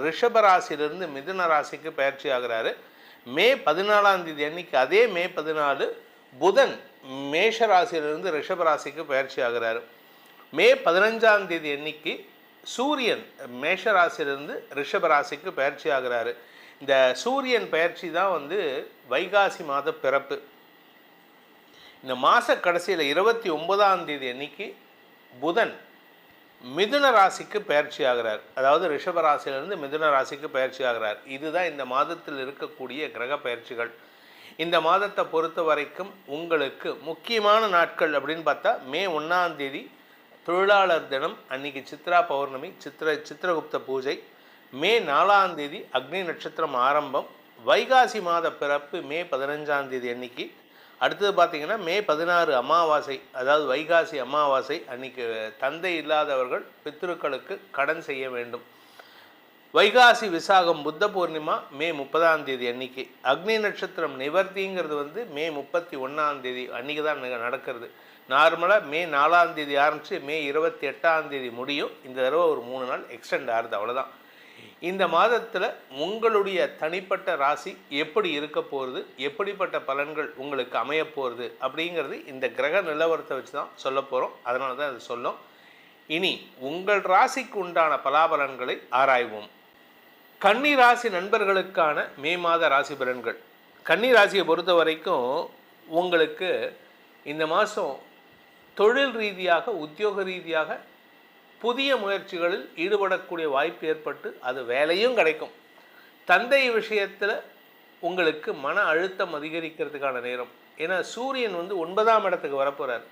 ரிஷப ராசியிலிருந்து மிதுன ராசிக்கு பெயர்ச்சி ஆகிறாரு. மே 14ஆம் தேதி அன்னைக்கு, அதே மே 14 புதன் மேஷ ராசியிலிருந்து ரிஷப ராசிக்கு பயிற்சி ஆகிறாரு. மே 15ஆம் தேதி அன்னைக்கு சூரியன் மேஷ ராசியிலிருந்து ரிஷப ராசிக்கு பயிற்சி ஆகிறாரு. இந்த சூரியன் பயிற்சி தான் வைகாசி மாத பிறப்பு. இந்த மாத கடைசியில் 29ஆம் தேதி அன்னைக்கு புதன் மிதுன ராசிக்கு பயிற்சி ஆகிறார். அதாவது ரிஷப ராசியிலிருந்து மிதுன ராசிக்கு பயிற்சி ஆகிறார். இதுதான் இந்த மாதத்தில் இருக்கக்கூடிய கிரக பயிற்சிகள். இந்த மாதத்தை பொறுத்த வரைக்கும் உங்களுக்கு முக்கியமான நாட்கள் அப்படின்னு பார்த்தா, மே 1ஆம் தேதி தொழிலாளர் தினம், அன்னைக்கு சித்ரா பௌர்ணமி, சித்திரகுப்த பூஜை. மே 4ஆம் தேதி அக்னி நட்சத்திரம் ஆரம்பம். வைகாசி மாத பிறப்பு மே 15ஆம் தேதி அன்னைக்கு. அடுத்தது பார்த்திங்கன்னா மே 16 அமாவாசை, அதாவது வைகாசி அமாவாசை. அன்றைக்கி தந்தை இல்லாதவர்கள் பித்ருக்களுக்கு கடன் செய்ய வேண்டும். வைகாசி விசாகம் புத்த பூர்ணிமா மே 30ஆம் தேதி அன்னைக்கு. அக்னி நட்சத்திரம் நிவர்த்திங்கிறது வந்து மே 31ஆம் தேதி அன்றைக்கி தான் நடக்கிறது. நார்மலாக மே 4ஆம் தேதி ஆரம்பித்து மே 28ஆம் தேதி முடியும். இந்த தடவை ஒரு 3 நாள் எக்ஸ்டெண்ட் ஆகுது, அவ்வளோதான். இந்த மாதத்தில் உங்களுடைய தனிப்பட்ட ராசி எப்படி இருக்க போகிறது, எப்படிப்பட்ட பலன்கள் உங்களுக்கு அமைய போகிறது அப்படிங்கிறது இந்த கிரக நிலவரத்தை வச்சு தான் சொல்ல போகிறோம். அதனால தான் அது சொல்லும். இனி உங்கள் ராசிக்கு உண்டான பலாபலன்களை ஆராய்வோம். கன்னி ராசி நண்பர்களுக்கான மே மாத ராசி பலன்கள். கன்னி ராசியை பொறுத்த வரைக்கும் உங்களுக்கு இந்த மாதம் தொழில் ரீதியாக, உத்தியோக ரீதியாக புதிய முயற்சிகளில் ஈடுபடக்கூடிய வாய்ப்பு ஏற்பட்டு அது வேலையும் கிடைக்கும். தந்தை விஷயத்தில் உங்களுக்கு மன அழுத்தம் அதிகரிக்கிறதுக்கான நேரம். ஏன்னா சூரியன் வந்து 9ஆம் இடத்துக்கு வரப்போகிறார்.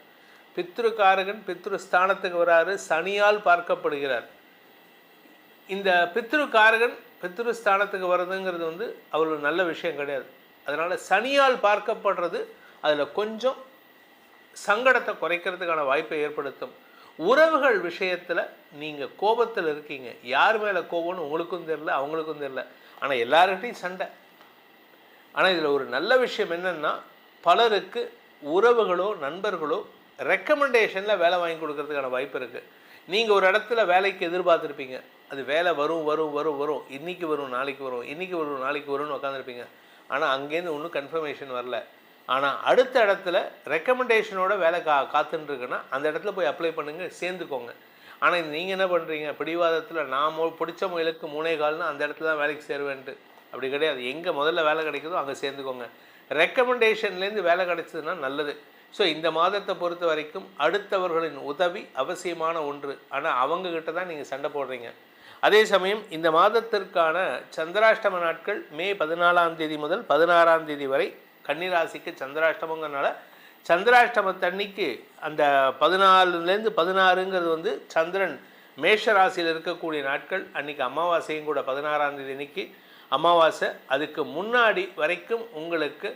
பித்ருக்காரகன் பித்ருஸ்தானத்துக்கு வராரு, சனியால் பார்க்கப்படுகிறார். இந்த பித்ருக்காரகன் பித்ருஸ்தானத்துக்கு வர்றதுங்கிறது வந்து அவ்வளோ நல்ல விஷயம் கிடையாது. அதனால் சனியால் பார்க்கப்படுறது அதில் கொஞ்சம் சங்கடத்தை குறைக்கிறதுக்கான வாய்ப்பை ஏற்படுத்தும். உறவுகள் விஷயத்தில் நீங்கள் கோபத்தில் இருக்கீங்க. யார் மேலே கோபம்னு உங்களுக்கும் தெரியல, அவங்களுக்கும் தெரியல. ஆனால் எல்லார்கிட்டையும் சண்டை. ஆனால் இதில் ஒரு நல்ல விஷயம் என்னென்னா, பலருக்கு உறவுகளோ நண்பர்களோ ரெக்கமெண்டேஷனில் வேலை வாங்கி கொடுக்கறதுக்கான வாய்ப்பு இருக்குது. நீங்கள் ஒரு இடத்துல வேலைக்கு எதிர்பார்த்துருப்பீங்க. அது வேலை வரும் வரும் வரும் வரும் இன்றைக்கி வரும் நாளைக்கு வரும், இன்றைக்கி வரும் நாளைக்கு வரும்னு உட்காந்துருப்பீங்க. ஆனால் அங்கேருந்து ஒன்றும் கன்ஃபர்மேஷன் வரல. ஆனால் அடுத்த இடத்துல ரெக்கமெண்டேஷனோட வேலை காத்துட்டுருக்குன்னா அந்த இடத்துல போய் அப்ளை பண்ணுங்கள், சேர்ந்துக்கோங்க. ஆனால் நீங்கள் என்ன பண்ணுறீங்க, பிடிவாதத்தில் நான் பிடிச்ச முயலுக்கு 3 கால்னு அந்த இடத்துல தான் வேலைக்கு சேருவேன்ட்டு. அப்படி கிடையாது. எங்கே முதல்ல வேலை கிடைக்குதோ அங்கே சேர்ந்துக்கோங்க. ரெக்கமெண்டேஷன்லேருந்து வேலை கிடைச்சதுன்னா நல்லது. ஸோ இந்த மாதத்தை பொறுத்த வரைக்கும் அடுத்தவர்களின் உதவி அவசியமான ஒன்று. ஆனால் அவங்கக்கிட்ட தான் நீங்கள் சண்டை போடுறீங்க. அதே சமயம் இந்த மாதத்திற்கான சந்திராஷ்டம நாட்கள் மே 14ஆம் தேதி முதல் 16ஆம் தேதி வரை. கன்னிராசிக்கு சந்திராஷ்டமங்கிறனால சந்திராஷ்டமத்தன்னைக்கு அந்த 14லேருந்து 16ங்கிறது வந்து சந்திரன் மேஷ ராசியில் இருக்கக்கூடிய நாட்கள். அன்றைக்கி அமாவாசையும் கூட 16ஆம் தேதி அன்னைக்கு அமாவாசை. அதுக்கு முன்னாடி வரைக்கும் உங்களுக்கு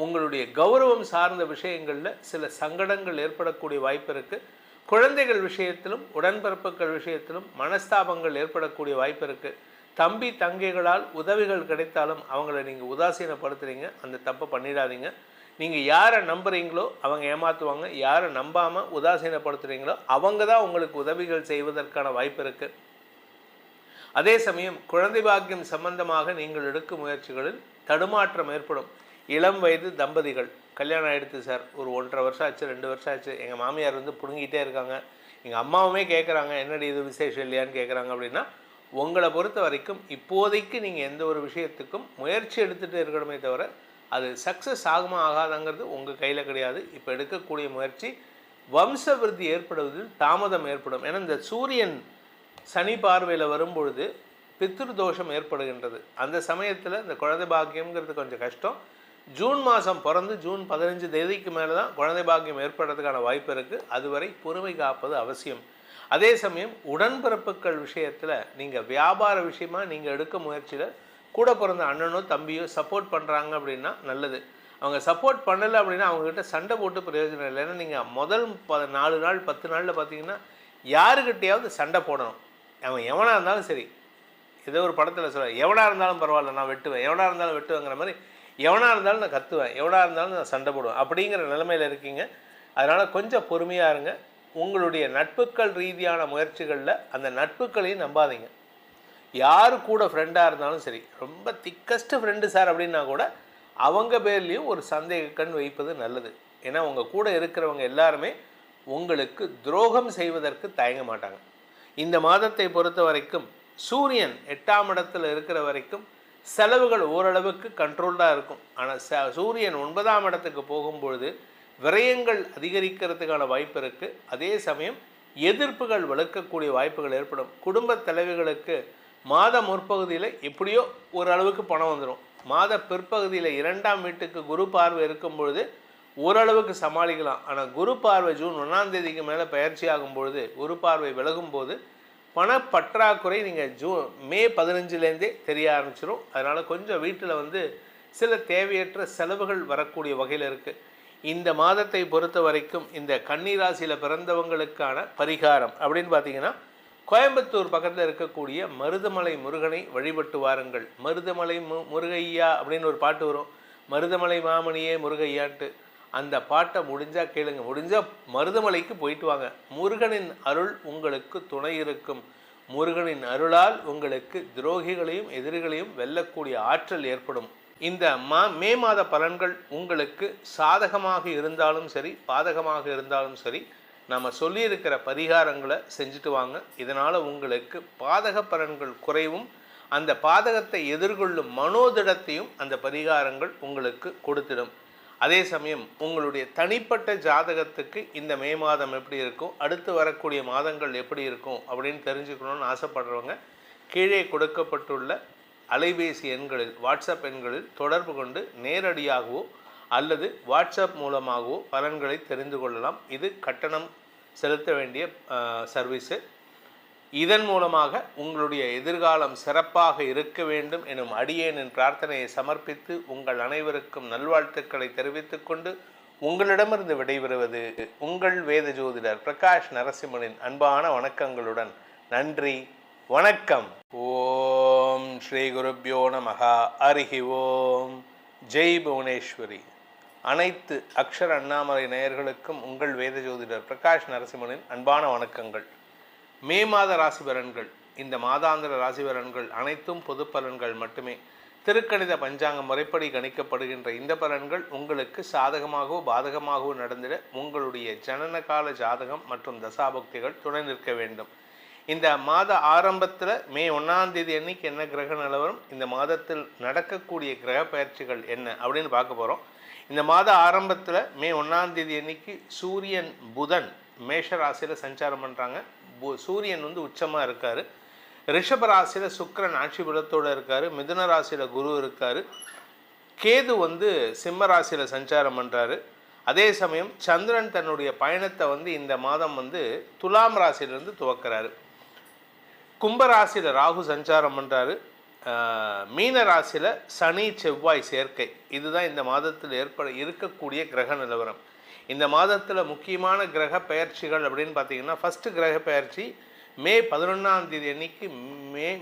உங்களுடைய கௌரவம் சார்ந்த விஷயங்களில் சில சங்கடங்கள் ஏற்படக்கூடிய வாய்ப்பு இருக்குது. குழந்தைகள் விஷயத்திலும் உடன்பிறப்புகள் விஷயத்திலும் மனஸ்தாபங்கள் ஏற்படக்கூடிய வாய்ப்பு இருக்குது. தம்பி தங்கைகளால் உதவிகள் கிடைத்தாலும் அவங்கள நீங்கள் உதாசீனப்படுத்துகிறீங்க. அந்த தப்பை பண்ணிடாதீங்க. நீங்கள் யாரை நம்புகிறீங்களோ அவங்க ஏமாற்றுவாங்க. யாரை நம்பாமல் உதாசீனப்படுத்துகிறீங்களோ அவங்க தான் உங்களுக்கு உதவிகள் செய்வதற்கான வாய்ப்பு இருக்குது. அதே சமயம் குழந்தை பாக்கியம் சம்பந்தமாக நீங்கள் எடுக்கும் முயற்சிகளில் தடுமாற்றம் ஏற்படும். இளம் வயது தம்பதிகள் கல்யாணம் ஆகிடுது சார், ஒரு 1.5 வருஷம் ஆச்சு, 2 வருஷம் ஆச்சு, எங்கள் மாமியார் வந்து பிடுங்கிட்டே இருக்காங்க, எங்கள் அம்மாவுமே கேட்குறாங்க, என்னடி இது விசேஷம் இல்லையான்னு கேட்குறாங்க அப்படின்னா, உங்களை பொறுத்த வரைக்கும் இப்போதைக்கு நீங்கள் எந்த ஒரு விஷயத்துக்கும் முயற்சி எடுத்துகிட்டு இருக்கணுமே தவிர அது சக்ஸஸ் ஆகுமா ஆகாதாங்கிறது உங்கள் கையில் கிடையாது. இப்போ எடுக்கக்கூடிய முயற்சி வம்ச விருத்தி ஏற்படுவதில் தாமதம் ஏற்படும். ஏன்னா இந்த சூரியன் சனி பார்வையில் வரும்பொழுது பித்ரு தோஷம் ஏற்படுகின்றது. அந்த சமயத்தில் இந்த குழந்தை பாக்கியம்ங்கிறது கொஞ்சம் கஷ்டம். ஜூன் மாதம் பிறந்து ஜூன் 15 தேதிக்கு மேலே தான் குழந்தை பாக்கியம் ஏற்படுறதுக்கான வாய்ப்பு இருக்குது. அதுவரை பொறுமை காப்பது அவசியம். அதே சமயம் உடன்பிறப்புகள் விஷயத்தில் நீங்கள் வியாபார விஷயமா நீங்கள் எடுக்க முயற்சியில் கூட பிறந்த அண்ணனோ தம்பியோ சப்போர்ட் பண்ணுறாங்க அப்படின்னா நல்லது. அவங்க சப்போர்ட் பண்ணலை அப்படின்னா அவங்கக்கிட்ட சண்டை போட்டு பிரயோஜனம் இல்லை. ஏன்னா நீங்கள் முதல் 4 நாள் 10 நாளில் பார்த்தீங்கன்னா யாருக்கிட்டையாவது சண்டை போடணும். அவன் எவனாக இருந்தாலும் சரி, ஏதோ ஒரு படத்தில் சொல்லுவேன், எவனாக இருந்தாலும் பரவாயில்ல நான் வெட்டுவேன், எவனாக இருந்தாலும் வெட்டுவேங்கிற மாதிரி எவனாக இருந்தாலும் நான் கத்துவேன், எவனாக இருந்தாலும் நான் சண்டை போடுவேன் அப்படிங்கிற நிலைமையில் இருக்கீங்க. அதனால் கொஞ்சம் பொறுமையாக இருங்க. உங்களுடைய நட்புகள் ரீதியான முயற்சிகளில் அந்த நட்புகளையும் நம்பாதீங்க. யார் கூட ஃப்ரெண்டாக இருந்தாலும் சரி, ரொம்ப திக்கஸ்ட்டு ஃப்ரெண்டு சார் அப்படின்னா கூட அவங்க பேர்லேயும் ஒரு சந்தேக கண் வைப்பது நல்லது. ஏன்னா உங்கள் கூட இருக்கிறவங்க எல்லாருமே உங்களுக்கு துரோகம் செய்வதற்கு தயங்க மாட்டாங்க. இந்த மாதத்தை பொறுத்த வரைக்கும் சூரியன் 8ஆம் இடத்துல இருக்கிற வரைக்கும் செலவுகள் ஓரளவுக்கு கண்ட்ரோல்டாக இருக்கும். ஆனால் சூரியன் 9ஆம் இடத்துக்கு போகும்பொழுது விரயங்கள் அதிகரிக்கிறதுக்கான வாய்ப்பு இருக்குது. அதே சமயம் எதிர்ப்புகள் வளர்க்கக்கூடிய வாய்ப்புகள் ஏற்படும். குடும்ப தலைவிகளுக்கு மாத முற்பகுதியில் எப்படியோ ஓரளவுக்கு பணம் வந்துடும். மாத பிற்பகுதியில் 2ஆம் வீட்டுக்கு குரு பார்வை இருக்கும் பொழுது ஓரளவுக்கு சமாளிக்கலாம். ஆனால் குரு பார்வை ஜூன் 1ஆம் தேதிக்கு மேலே பயிற்சி ஆகும்பொழுது, குரு பார்வை விலகும்போது பணப்பற்றாக்குறை நீங்கள் மே 15லேருந்தே தெரிய ஆரம்பிச்சிடும். அதனால் கொஞ்சம் வீட்டில் வந்து சில தேவையற்ற செலவுகள் வரக்கூடிய வகையில் இருக்குது. இந்த மாதத்தை பொறுத்த வரைக்கும் இந்த கன்னி ராசியில் பிறந்தவங்களுக்கான பரிகாரம் அப்படின்னு பார்த்தீங்கன்னா, கோயம்புத்தூர் பக்கத்தில் இருக்கக்கூடிய மருதமலை முருகனை வழிபட்டு வாருங்கள். மருதமலை முருகையா அப்படின்னு ஒரு பாட்டு வரும், மருதமலை மாமணியே முருகையான்ட்டு. அந்த பாட்டை முடிஞ்சால் கேளுங்க, முடிஞ்சால் மருதமலைக்கு போயிட்டு வாங்க. முருகனின் அருள் உங்களுக்கு துணை இருக்கும். முருகனின் அருளால் உங்களுக்கு துரோகிகளையும் எதிரிகளையும் வெல்லக்கூடிய ஆற்றல் ஏற்படும். இந்த மே மாத பலன்கள் உங்களுக்கு சாதகமாக இருந்தாலும் சரி, பாதகமாக இருந்தாலும் சரி, நம்ம சொல்லியிருக்கிற பரிகாரங்களை செஞ்சுட்டு வாங்க. இதனால் உங்களுக்கு பாதக பலன்கள் குறைவும், அந்த பாதகத்தை எதிர்கொள்ளும் மனோதிடத்தையும் அந்த பரிகாரங்கள் உங்களுக்கு கொடுத்திடும். அதே சமயம் உங்களுடைய தனிப்பட்ட ஜாதகத்துக்கு இந்த மே மாதம் எப்படி இருக்கும், அடுத்து வரக்கூடிய மாதங்கள் எப்படி இருக்கும் அப்படின்னு தெரிஞ்சுக்கணும்னு ஆசைப்படுறவங்க கீழே கொடுக்கப்பட்டுள்ள அலைபேசி எண்களில், வாட்ஸ்அப் எண்களில் தொடர்பு கொண்டு நேரடியாகவோ அல்லது வாட்ஸ்அப் மூலமாகவோ பலன்களை தெரிந்து கொள்ளலாம். இது கட்டணம் செலுத்த வேண்டிய சர்வீஸு. இதன் மூலமாக உங்களுடைய எதிர்காலம் சிறப்பாக இருக்க வேண்டும் எனும் அடியேனின் பிரார்த்தனையை சமர்ப்பித்து உங்கள் அனைவருக்கும் நல்வாழ்த்துக்களை தெரிவித்துக் கொண்டு உங்களிடமிருந்து விடைபெறுவது உங்கள் வேத ஜோதிடர் பிரகாஷ் நரசிம்மனின் அன்பான வணக்கங்களுடன். நன்றி, வணக்கம். ஓம் ஸ்ரீ குருப்யோ நமஹ. ஹரிஹி ஓம். ஜெய் புவனேஸ்வரி. அனைத்து அக்ஷர அண்ணாமலை நேயர்களுக்கும் உங்கள் வேத ஜோதிடர் பிரகாஷ் நரசிம்மனின் அன்பான வணக்கங்கள். மே மாத ராசி பலன்கள், இந்த மாதாந்திர ராசி பலன்கள் அனைத்தும் பொது பலன்கள் மட்டுமே. திருக்கணித பஞ்சாங்கம் முறைப்படி கணிக்கப்படுகின்ற இந்த பலன்கள் உங்களுக்கு சாதகமாகவோ பாதகமாகவோ நடந்திட உங்களுடைய ஜனனகால ஜாதகம் மற்றும் தசாபக்திகள் துணை நிற்க வேண்டும். இந்த மாத ஆரம்பத்தில் மே 1ஆம் தேதி அன்னைக்கு என்ன கிரக நிலவரம், இந்த மாதத்தில் நடக்கக்கூடிய கிரக பயிற்சிகள் என்ன அப்படின்னு பார்க்க போகிறோம். இந்த மாத ஆரம்பத்தில் மே 1ஆம் தேதி அன்னைக்கு சூரியன் புதன் மேஷ ராசியில் சஞ்சாரம் பண்ணுறாங்க. சூரியன் உச்சமாக இருக்கார். ரிஷப ராசியில் சுக்கிரன் ஆட்சி பலத்தோடு இருக்கார். மிதுன ராசியில் குரு இருக்கார். கேது சிம்ம ராசியில் சஞ்சாரம் பண்ணுறாரு. அதே சமயம் சந்திரன் தன்னுடைய பயணத்தை இந்த மாதம் துலாம் ராசியிலிருந்து துவக்கிறாரு. கும்பராசியில் ராகு சஞ்சாரம் பண்ணுறாரு. மீன ராசியில் சனி செவ்வாய் சேர்க்கை. இதுதான் இந்த மாதத்தில் இருக்கக்கூடிய கிரக நிலவரம். இந்த மாதத்தில் முக்கியமான கிரக பெயர்ச்சிகள் அப்படின்னு பார்த்தீங்கன்னா, ஃபஸ்ட்டு கிரக பெயர்ச்சி மே 11ஆம் தேதி அன்னைக்கு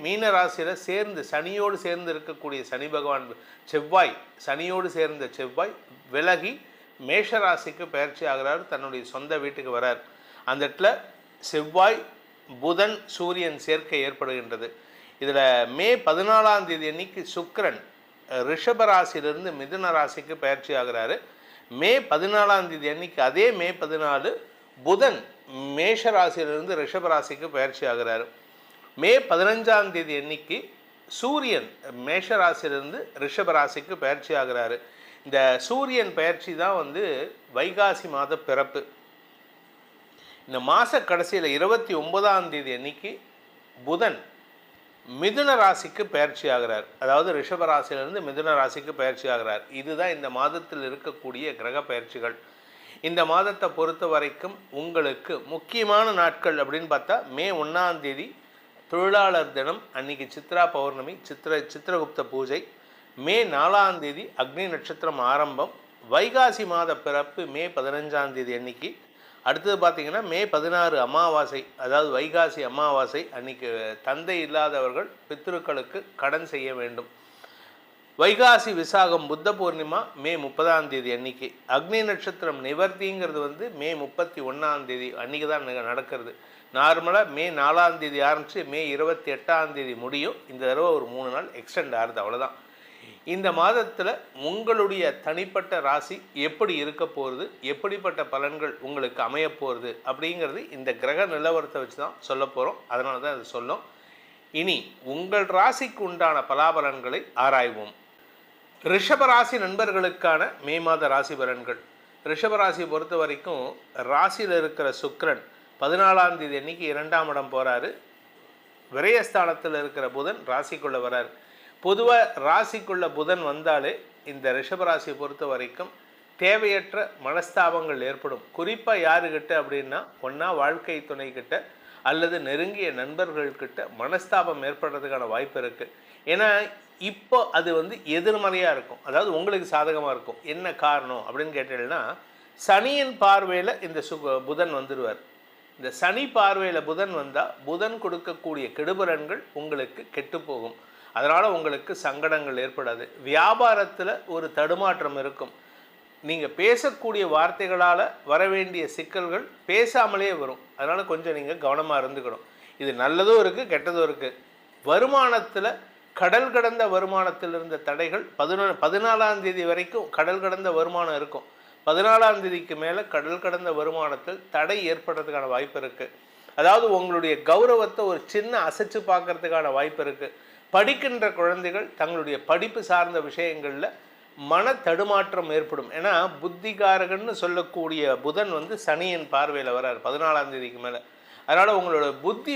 மீன ராசியில் சனியோடு சேர்ந்து இருக்கக்கூடிய சனி பகவான் சனியோடு சேர்ந்த செவ்வாய் விலகி மேஷ ராசிக்கு பெயர்ச்சி ஆகிறார். தன்னுடைய சொந்த வீட்டுக்கு வரார். அந்த இடத்துல செவ்வாய் புதன் சூரியன் சேர்க்கை ஏற்படுகின்றது. இதில் மே 14ஆம் தேதி அன்னைக்கு சுக்கிரன் ரிஷப ராசியிலிருந்து மிதுன ராசிக்கு பெயர்ச்சி ஆகிறாரு. மே 14ஆம் தேதி அன்னைக்கு, அதே மே 14, புதன் மேஷ ராசியிலிருந்து ரிஷப ராசிக்கு பயிற்சி ஆகிறாரு. மே 15ஆம் தேதி அன்னைக்கு சூரியன் மேஷ ராசியிலிருந்து ரிஷப ராசிக்கு பயிற்சி ஆகிறாரு. இந்த சூரியன் பயிற்சி தான் வைகாசி மாத பிறப்பு. இந்த மாத கடைசியில் 29ஆம் தேதி அன்னைக்கு புதன் மிதுன ராசிக்கு பயிற்சி ஆகிறார். அதாவது ரிஷப ராசியிலிருந்து மிதுன ராசிக்கு பயிற்சி ஆகிறார். இதுதான் இந்த மாதத்தில் இருக்கக்கூடிய கிரக பயிற்சிகள். இந்த மாதத்தை பொறுத்த வரைக்கும் உங்களுக்கு முக்கியமான நாட்கள் அப்படின்னு பார்த்தா, மே 1ஆம் தேதி தொழிலாளர் தினம், அன்னைக்கு சித்ரா பௌர்ணமி, சித்திரகுப்த பூஜை. மே 4ஆம் தேதி அக்னி நட்சத்திரம் ஆரம்பம். வைகாசி மாத பிறப்பு மே 15ஆம் தேதி அன்னைக்கு. அடுத்தது பார்த்திங்கன்னா மே 16 அமாவாசை, அதாவது வைகாசி அமாவாசை. அன்றைக்கி தந்தை இல்லாதவர்கள் பித்ருக்களுக்கு கடன் செய்ய வேண்டும். வைகாசி விசாகம் புத்த பூர்ணிமா மே 30ஆம் தேதி அன்னைக்கு. அக்னி நட்சத்திரம் நிவர்த்திங்கிறது மே 31ஆம் தேதி அன்றைக்கி தான் நடக்கிறது. நார்மலாக மே 4ஆம் தேதி ஆரம்பித்து மே 28ஆம் தேதி முடியும். இந்த தடவை ஒரு 3 நாள் எக்ஸ்டெண்ட் ஆகுது, அவ்வளோதான். இந்த மாதத்தில் உங்களுடைய தனிப்பட்ட ராசி எப்படி இருக்க போகிறது, எப்படிப்பட்ட பலன்கள் உங்களுக்கு அமைய போகிறது அப்படிங்கிறது இந்த கிரக நிலவரத்தை வச்சு தான் சொல்ல போகிறோம். அதனால தான் அது சொல்லும். இனி உங்கள் ராசிக்கு உண்டான பலாபலன்களை ஆராய்வோம். ரிஷபராசி நண்பர்களுக்கான மே மாத ராசி பலன்கள். ரிஷபராசியை பொறுத்த வரைக்கும் ராசியில் இருக்கிற சுக்கிரன் 14ஆம் தேதி அன்னைக்கு 2ஆம் இடம் போகிறாரு. விரயஸ்தானத்தில் இருக்கிற புதன் ராசிக்குள்ளே வராரு. பொதுவாக ராசிக்குள்ள புதன் வந்தாலே இந்த ரிஷபராசியை பொறுத்த வரைக்கும் தேவையற்ற மனஸ்தாபங்கள் ஏற்படும். குறிப்பாக யாருக்கிட்ட அப்படின்னா, ஒன்றா வாழ்க்கை துணைக்கிட்ட அல்லது நெருங்கிய நண்பர்கள்கிட்ட மனஸ்தாபம் ஏற்படுறதுக்கான வாய்ப்பு இருக்குது. ஏன்னா இப்போ அது எதிர்மறையாக இருக்கும், அதாவது உங்களுக்கு சாதகமாக இருக்கும். என்ன காரணம் அப்படின்னு கேட்டீங்கன்னா, சனியின் பார்வையில் இந்த புதன் வந்துடுவார். இந்த சனி பார்வையில் புதன் வந்தால் புதன் கொடுக்கக்கூடிய கெடுபலன்கள் உங்களுக்கு கெட்டு போகும். அதனால் உங்களுக்கு சங்கடங்கள் ஏற்படாது. வியாபாரத்தில் ஒரு தடுமாற்றம் இருக்கும். நீங்கள் பேசக்கூடிய வார்த்தைகளால் வர வேண்டிய சிக்கல்கள் பேசாமலே வரும். அதனால் கொஞ்சம் நீங்கள் கவனமாக இருந்துக்கணும். இது நல்லதும் இருக்குது, கெட்டதும் இருக்குது. வருமானத்தில் கடல் கடந்த வருமானத்தில் இருந்த தடைகள் 14ஆம் தேதி வரைக்கும் கடல் கடந்த வருமானம் இருக்கும். 14ஆம் தேதிக்கு மேலே கடல் கடந்த வருமானத்தில் தடை ஏற்படுறதுக்கான வாய்ப்பு இருக்குது. அதாவது உங்களுடைய கௌரவத்தை ஒரு சின்ன அசைச்சு பார்க்கறதுக்கான வாய்ப்பு இருக்குது. படிக்கின்ற குழந்தைகள் தங்களுடைய படிப்பு சார்ந்த விஷயங்களில் மன தடுமாற்றம் ஏற்படும். ஏன்னா புத்திகாரகன்னு சொல்லக்கூடிய புதன் சனியின் பார்வையில் வராரு 14ஆம் தேதிக்கு மேலே. அதனால் உங்களோட புத்தி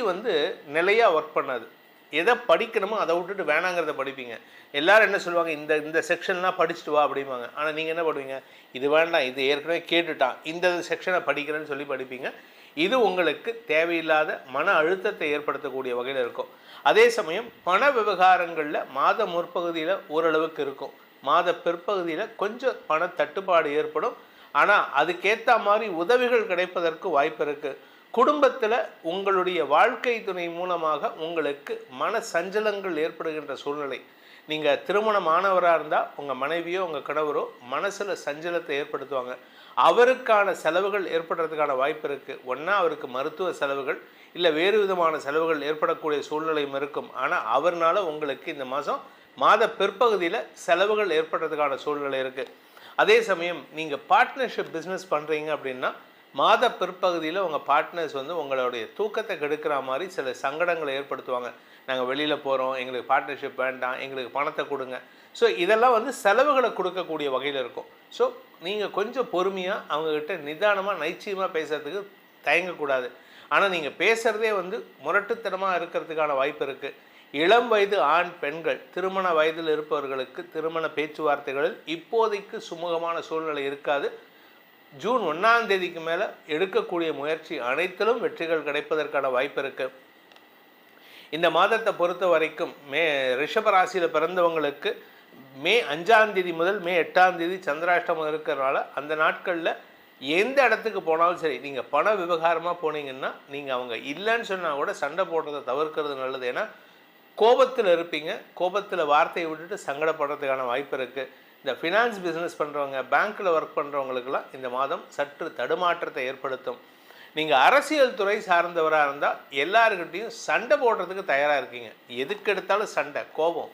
நிலையாக ஒர்க் பண்ணாது. எதை படிக்கணுமோ அதை விட்டுட்டு வேணாங்கிறத படிப்பீங்க. எல்லோரும் என்ன சொல்லுவாங்க, இந்த செக்ஷன்லாம் படிச்சுட்டு வா அப்படிம்பாங்க. ஆனால் நீங்கள் என்ன பண்ணுவீங்க, இது வேண்டாம், இது ஏற்கனவே கேட்டுட்டான், இந்த செக்ஷனை படிக்கிறேன்னு சொல்லி படிப்பீங்க. இது உங்களுக்கு தேவையில்லாத மன அழுத்தத்தை ஏற்படுத்தக்கூடிய வகையில் இருக்கும். அதே சமயம் பண விவகாரங்களில் மாத முற்பகுதியில் ஓரளவுக்கு இருக்கும். மாத பிற்பகுதியில் கொஞ்சம் பண தட்டுப்பாடு ஏற்படும். ஆனால் அதுக்கேற்ற மாதிரி உதவிகள் கிடைப்பதற்கு வாய்ப்பு இருக்குது. குடும்பத்தில் உங்களுடைய வாழ்க்கை துணை மூலமாக உங்களுக்கு மன சஞ்சலங்கள் ஏற்படுகின்ற சூழ்நிலை. நீங்கள் திருமணமானவராக இருந்தால் உங்கள் மனைவியோ உங்கள் கணவரோ மனசில் சஞ்சலத்தை ஏற்படுத்துவாங்க. அவருக்கான செலவுகள் ஏற்படுறதுக்கான வாய்ப்பு இருக்குது. ஒன்றா அவருக்கு மருத்துவ செலவுகள் இல்லை வேறு விதமான செலவுகள் ஏற்படக்கூடிய சூழ்நிலையும் இருக்கும். ஆனால் அவர்னால உங்களுக்கு இந்த மாத பிற்பகுதியில் செலவுகள் ஏற்படுறதுக்கான சூழ்நிலை இருக்குது. அதே சமயம் நீங்கள் பார்ட்னர்ஷிப் பிஸ்னஸ் பண்ணுறீங்க அப்படின்னா மாத பிற்பகுதியில் உங்கள் பார்ட்னர்ஸ் உங்களுடைய தூக்கத்தை கெடுக்கிற மாதிரி சில சங்கடங்களை ஏற்படுத்துவாங்க. நாங்கள் வெளியில் போகிறோம், எங்களுக்கு பார்ட்னர்ஷிப் வேண்டாம், எங்களுக்கு பணத்தை கொடுங்க. ஸோ இதெல்லாம் செலவுகளை கொடுக்கக்கூடிய வகையில் இருக்கும். ஸோ நீங்கள் கொஞ்சம் பொறுமையாக அவங்கக்கிட்ட நிதானமாக நைச்சியமாக பேசுகிறதுக்கு தயங்கக்கூடாது. ஆனால் நீங்கள் பேசுகிறதே முரட்டுத்தனமாக இருக்கிறதுக்கான வாய்ப்பு இருக்குது. இளம் வயது ஆண் பெண்கள் திருமண வயதில் இருப்பவர்களுக்கு திருமண பேச்சுவார்த்தைகளில் இப்போதைக்கு சுமூகமான சூழ்நிலை இருக்காது. ஜூன் 1ஆம் தேதிக்கு மேலே எடுக்கக்கூடிய முயற்சி அனைத்திலும் வெற்றிகள் கிடைப்பதற்கான வாய்ப்பு இருக்குது. இந்த மாதத்தை பொறுத்த வரைக்கும் ரிஷபராசியில் பிறந்தவங்களுக்கு மே 5ஆம் தேதி முதல் மே 8ஆம் தேதி சந்திராஷ்டமம் இருக்கிறனால அந்த நாட்களில் எந்த இடத்துக்கு போனாலும் சரி, நீங்கள் பண விவகாரமாக போனீங்கன்னா நீங்கள் அவங்க இல்லைன்னு சொன்னால் கூட சண்டை போடுறதை தவிர்க்கிறது நல்லது. ஏன்னா கோபத்தில் இருப்பீங்க. கோபத்தில் வார்த்தையை விட்டுட்டு சங்கடப்படுறதுக்கான வாய்ப்பு இருக்குது. இந்த ஃபினான்ஸ் பிஸ்னஸ் பண்ணுறவங்க, பேங்க்கில் ஒர்க் பண்ணுறவங்களுக்கெல்லாம் இந்த மாதம் சற்று தடுமாற்றத்தை ஏற்படுத்தும். நீங்கள் அரசியல் துறை சார்ந்தவராக இருந்தால் எல்லாருக்கிட்டையும் சண்டை போடுறதுக்கு தயாராக இருக்கீங்க. எதுக்கு எடுத்தாலும் சண்டை, கோபம்,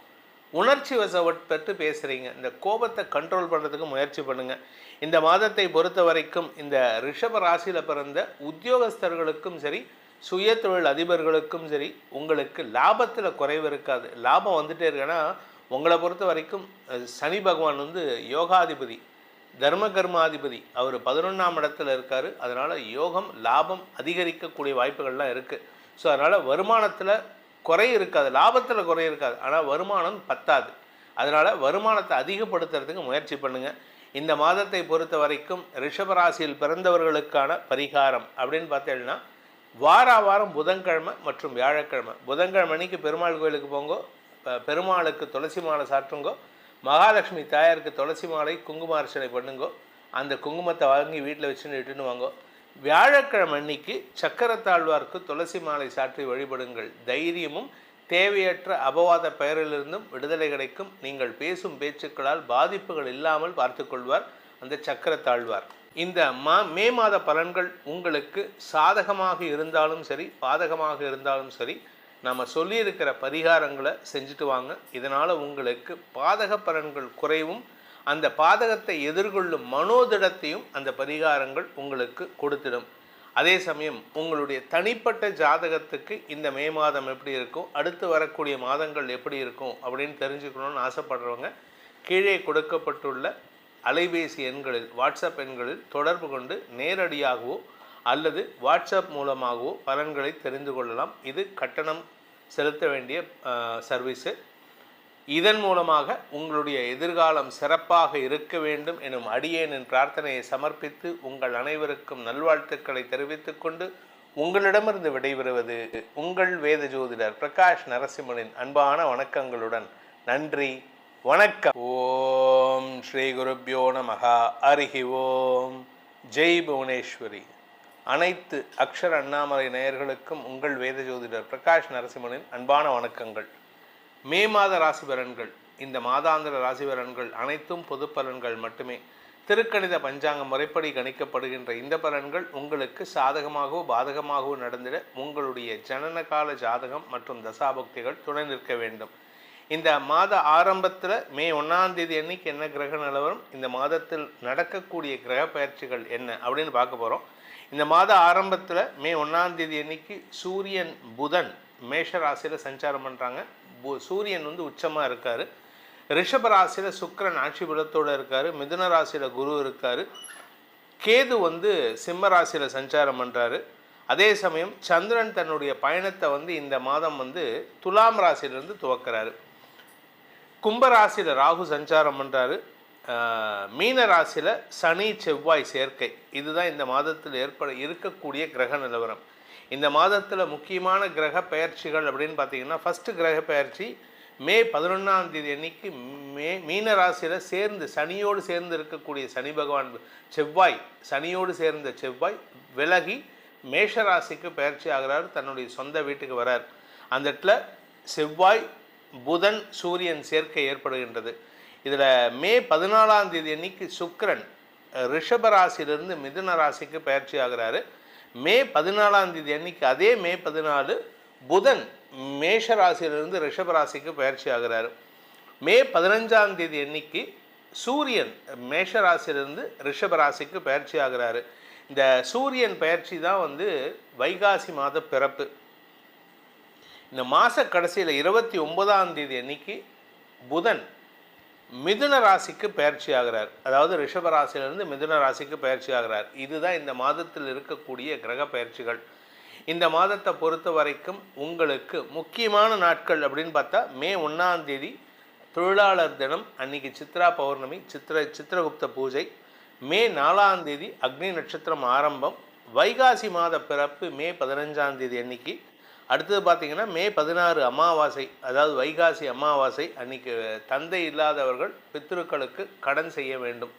உணர்ச்சி வசப்பட்டு பேசுகிறீங்க. இந்த கோபத்தை கண்ட்ரோல் பண்ணுறதுக்கு முயற்சி பண்ணுங்கள். இந்த மாதத்தை பொறுத்த வரைக்கும் இந்த ரிஷப ராசியில் பிறந்த உத்தியோகஸ்தர்களுக்கும் சரி, சுய தொழில் அதிபர்களுக்கும் சரி, உங்களுக்கு லாபத்தில் குறைவு இருக்காது. லாபம் வந்துட்டே இருக்குன்னா உங்களை பொறுத்த வரைக்கும் சனி பகவான் யோகாதிபதி, தர்ம கர்மாதிபதி, அவர் 11ஆம் இடத்துல இருக்கார். அதனால் யோகம் லாபம் அதிகரிக்கக்கூடிய வாய்ப்புகள்லாம் இருக்குது. ஸோ அதனால் வருமானத்தில் குறை இருக்காது, லாபத்தில் குறை இருக்காது. ஆனால் வருமானம் பத்தாது. அதனால் வருமானத்தை அதிகப்படுத்துறதுக்கு முயற்சி பண்ணுங்கள். இந்த மாதத்தை பொறுத்த வரைக்கும் ரிஷபராசியில் பிறந்தவர்களுக்கான பரிகாரம் அப்படின்னு பார்த்தீங்கன்னா வாரம் புதன்கிழமை மற்றும் வியாழக்கிழமை. புதன்கிழமை அன்னைக்கு பெருமாள் கோயிலுக்கு போங்கோ, பெருமாளுக்கு துளசி மாலை சாற்றுங்கோ, மகாலட்சுமி தாயாருக்கு துளசி மாலை குங்குமார்ச்சனை பண்ணுங்கோ, அந்த குங்குமத்தை வாங்கி வீட்டில் வச்சுன்னு இட்டுன்னு வாங்கோ. வியாழக்கிழமை அன்னைக்கு சக்கரத்தாழ்வார்க்கு துளசி மாலை சாற்றி வழிபடுங்கள். தைரியமும் தேவையற்ற அபவாத பெயரிலிருந்தும் விடுதலை கிடைக்கும். நீங்கள் பேசும் பேச்சுக்களால் பாதிப்புகள் இல்லாமல் பார்த்துக்கொள்வார் அந்த சக்கரத்தாழ்வார். இந்த மே மாத பலன்கள் உங்களுக்கு சாதகமாக இருந்தாலும் சரி, பாதகமாக இருந்தாலும் சரி, நாம் சொல்லியிருக்கிற பரிகாரங்களை செஞ்சுட்டு வாங்க. இதனால் உங்களுக்கு பாதக பலன்கள் குறைவும் அந்த பாதகத்தை எதிர்கொள்ளும் மனோதிடத்தையும் அந்த பரிகாரங்கள் உங்களுக்கு கொடுத்திடும். அதே சமயம் உங்களுடைய தனிப்பட்ட ஜாதகத்துக்கு இந்த மே மாதம் எப்படி இருக்கும், அடுத்து வரக்கூடிய மாதங்கள் எப்படி இருக்கும் அப்படின்னு தெரிஞ்சுக்கணும்னு ஆசைப்படுறவங்க கீழே கொடுக்கப்பட்டுள்ள அலைபேசி எண்களில், வாட்ஸ்அப் எண்களில் தொடர்பு கொண்டு நேரடியாகவோ அல்லது வாட்ஸ்அப் மூலமாகவோ பலன்களை தெரிந்து கொள்ளலாம். இது கட்டணம் செலுத்த வேண்டிய சர்வீஸு. இதன் மூலமாக உங்களுடைய எதிர்காலம் சிறப்பாக இருக்க வேண்டும் எனும் அடியேனின் பிரார்த்தனையை சமர்ப்பித்து உங்கள் அனைவருக்கும் நல்வாழ்த்துக்களை தெரிவித்துக் கொண்டு உங்களிடமிருந்து விடைபெறுவது உங்கள் வேத ஜோதிடர் பிரகாஷ் நரசிம்மனின் அன்பான வணக்கங்களுடன். நன்றி, வணக்கம். ஓம் ஸ்ரீ குருப்யோ நமஹ. ஹரி ஓம். ஜெய் புவனேஸ்வரி. அனைத்து அக்ஷர அண்ணாமலை நேயர்களுக்கும் உங்கள் வேத ஜோதிடர் பிரகாஷ் நரசிம்மனின் அன்பான வணக்கங்கள். மே மாத ராசி பலன்கள். இந்த மாதாந்திர ராசி பலன்கள் அனைத்தும் பொது பலன்கள் மட்டுமே. திருக்கணித பஞ்சாங்க முறைப்படி கணிக்கப்படுகின்ற இந்த பலன்கள் உங்களுக்கு சாதகமாகவோ பாதகமாகவோ நடந்திட உங்களுடைய ஜனனகால ஜாதகம் மற்றும் தசாபக்திகள் துணை நிற்க வேண்டும். இந்த மாத ஆரம்பத்தில் மே 1ஆம் தேதி அன்னைக்கு என்ன கிரக நிலவரம், இந்த மாதத்தில் நடக்கக்கூடிய கிரக பயிற்சிகள் என்ன அப்படின்னு பார்க்க போகிறோம். இந்த மாத ஆரம்பத்தில் மே 1ஆம் தேதி அன்னைக்கு சூரியன் புதன் மேஷ ராசியில் சஞ்சாரம் பண்ணுறாங்க. சூரியன் உச்சமாக இருக்கார். ரிஷப ராசியில் சுக்கிரன் ஆட்சி பலத்தோடு இருக்கார். மிதுன ராசியில் குரு இருக்கார். கேது சிம்ம ராசியில் சஞ்சாரம் பண்ணுறாரு. அதே சமயம் சந்திரன் தன்னுடைய பயணத்தை இந்த மாதம் துலாம் ராசியிலிருந்து துவக்கிறாரு. கும்பராசியில் ராகு சஞ்சாரம் பண்ணுறாரு. மீன ராசியில் சனி செவ்வாய் சேர்க்கை. இதுதான் இந்த மாதத்தில் இருக்கக்கூடிய கிரக நிலவரம். இந்த மாதத்தில் முக்கியமான கிரக பெயர்ச்சிகள் அப்படின்னு பார்த்தீங்கன்னா, ஃபஸ்ட்டு கிரக பெயர்ச்சி மே 11ஆம் தேதி அன்னைக்கு மீன ராசியில் சனியோடு சேர்ந்து இருக்கக்கூடிய சனி பகவான் சனியோடு சேர்ந்த செவ்வாய் விலகி மேஷ ராசிக்கு பெயர்ச்சி ஆகிறார். தன்னுடைய சொந்த வீட்டுக்கு வரார். அந்த இடத்துல செவ்வாய் புதன் சூரியன் சேர்க்கை ஏற்படுகின்றது. இதில் மே 14ஆம் தேதி அன்னைக்கு சுக்கிரன் ரிஷப ராசியிலிருந்து மிதுன ராசிக்கு பயிற்சி ஆகிறாரு. மே 14ஆம் தேதி அன்னைக்கு அதே மே 14 புதன் மேஷ ராசியிலிருந்து ரிஷப ராசிக்கு பயிற்சி ஆகிறாரு. மே 15ஆம் தேதி அன்னைக்கு சூரியன் மேஷ ராசியிலிருந்து ரிஷப ராசிக்கு பயிற்சி ஆகிறாரு. இந்த சூரியன் பயிற்சி தான் வைகாசி மாத பிறப்பு. இந்த மாத கடைசியில் 29ஆம் தேதி அன்னைக்கு புதன் மிதுன ராசிக்கு பயிற்சி ஆகிறார். அதாவது ரிஷப ராசியிலிருந்து மிதுன ராசிக்கு பயிற்சி ஆகிறார். இதுதான் இந்த மாதத்தில் இருக்கக்கூடிய கிரக பயிற்சிகள். இந்த மாதத்தை பொறுத்த வரைக்கும் உங்களுக்கு முக்கியமான நாட்கள் அப்படின்னு பார்த்தா, மே 1ஆம் தேதி தொழிலாளர் தினம், அன்னைக்கு சித்ரா பௌர்ணமி, சித்திரகுப்த பூஜை. மே 4ஆம் தேதி அக்னி நட்சத்திரம் ஆரம்பம். வைகாசி மாத பிறப்பு மே 15ஆம் தேதி அன்னைக்கு. அடுத்தது பார்த்திங்கன்னா மே 16 அமாவாசை, அதாவது வைகாசி அமாவாசை. அன்றைக்கி தந்தை இல்லாதவர்கள் பித்ருக்களுக்கு கடன் செய்ய வேண்டும்.